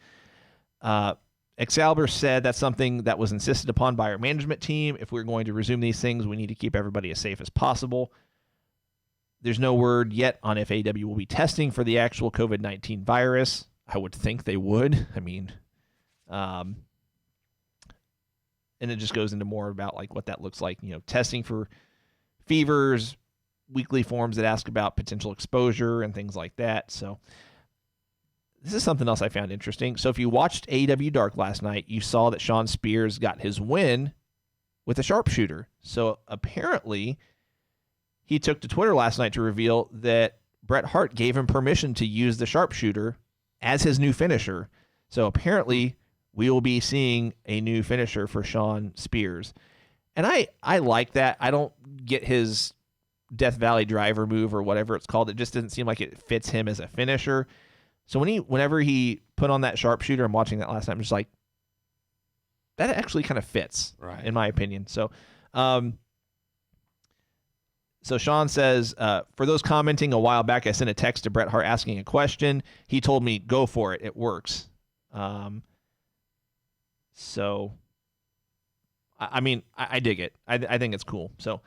Excalibur said that's something that was insisted upon by our management team. If we're going to resume these things, we need to keep everybody as safe as possible. There's no word yet on if AEW will be testing for the actual COVID-19 virus. I would think they would. I mean, and it just goes into more about like what that looks like, testing for fevers, weekly forms that ask about potential exposure and things like that. So this is something else I found interesting. So if you watched AEW Dark last night, you saw that Shawn Spears got his win with a sharpshooter. So apparently he took to Twitter last night to reveal that Bret Hart gave him permission to use the sharpshooter as his new finisher. So apparently we will be seeing a new finisher for Shawn Spears. And I like that. I don't get his Death Valley driver move or whatever it's called. It just doesn't seem like it fits him as a finisher. So whenever he put on that sharpshooter, I'm watching that last night, I'm just like, that actually kind of fits, right, in my opinion. So, so Shawn says, for those commenting a while back, I sent a text to Bret Hart asking a question. He told me, go for it. It works. So, I mean, I dig it. I think it's cool. So,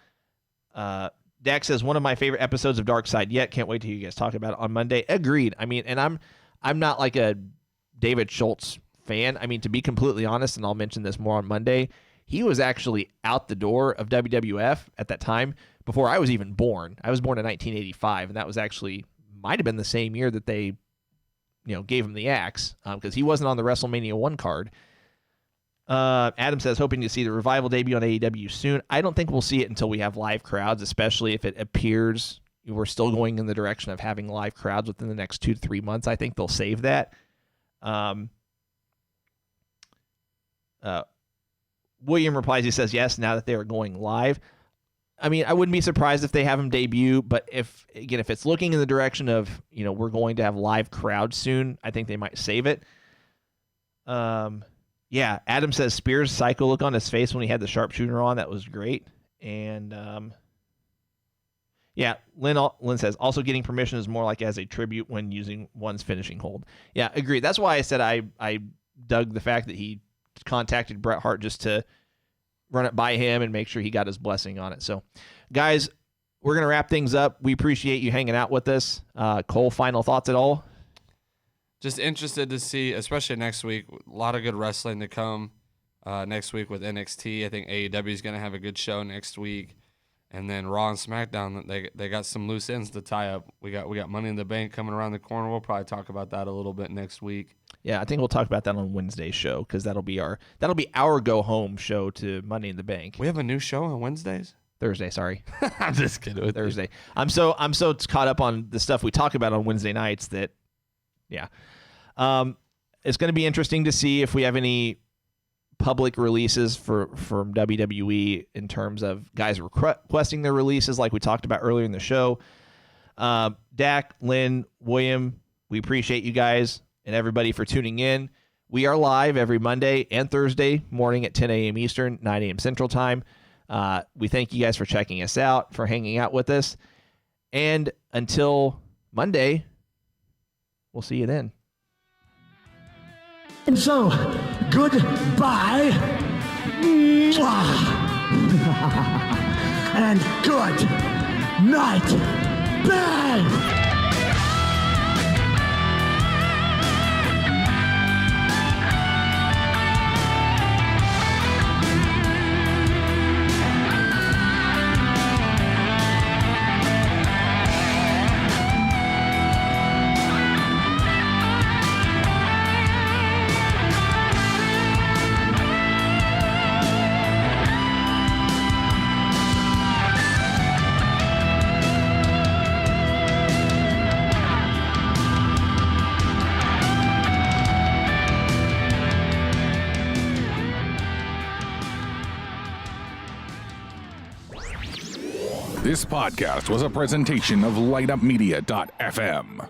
Dak says, one of my favorite episodes of Dark Side yet. Can't wait till you guys talk about it on Monday. Agreed. I mean, and I'm not like a David Schultz fan. I mean, to be completely honest, and I'll mention this more on Monday, he was actually out the door of WWF at that time before I was even born. I was born in 1985, and that was actually might have been the same year that they, gave him the axe, because he wasn't on the WrestleMania 1 card. Adam says, hoping to see the Revival debut on AEW soon. I don't think we'll see it until we have live crowds, especially if it appears we're still going in the direction of having live crowds within the next 2 to 3 months. I think they'll save that. William replies, he says, yes, now that they are going live. I mean, I wouldn't be surprised if they have him debut, but if it's looking in the direction of, we're going to have live crowds soon, I think they might save it. Yeah, Adam says Spears' psycho look on his face when he had the sharpshooter on. That was great. And, yeah, Lynn says, also getting permission is more like as a tribute when using one's finishing hold. Yeah, agreed. That's why I said I dug the fact that he contacted Bret Hart just to run it by him and make sure he got his blessing on it. So, guys, we're going to wrap things up. We appreciate you hanging out with us. Cole, final thoughts at all? Just interested to see, especially next week, a lot of good wrestling to come next week with NXT. I think AEW is going to have a good show next week. And then Raw and SmackDown, they got some loose ends to tie up. We got Money in the Bank coming around the corner. We'll probably talk about that a little bit next week. Yeah, I think we'll talk about that on Wednesday's show because that'll be our go home show to Money in the Bank. We have a new show on Wednesdays? Thursday, sorry. I'm just kidding with Thursday. I'm so caught up on the stuff we talk about on Wednesday nights that, yeah. It's going to be interesting to see if we have any public releases from WWE in terms of guys requesting their releases like we talked about earlier in the show. Dak, Lynn, William, we appreciate you guys and everybody for tuning in. We are live every Monday and Thursday morning at 10 a.m. Eastern, 9 a.m. Central Time. We thank you guys for checking us out, for hanging out with us. And until Monday, we'll see you then. And so, goodbye. And good night. Bang! This podcast was a presentation of LightUpMedia.fm.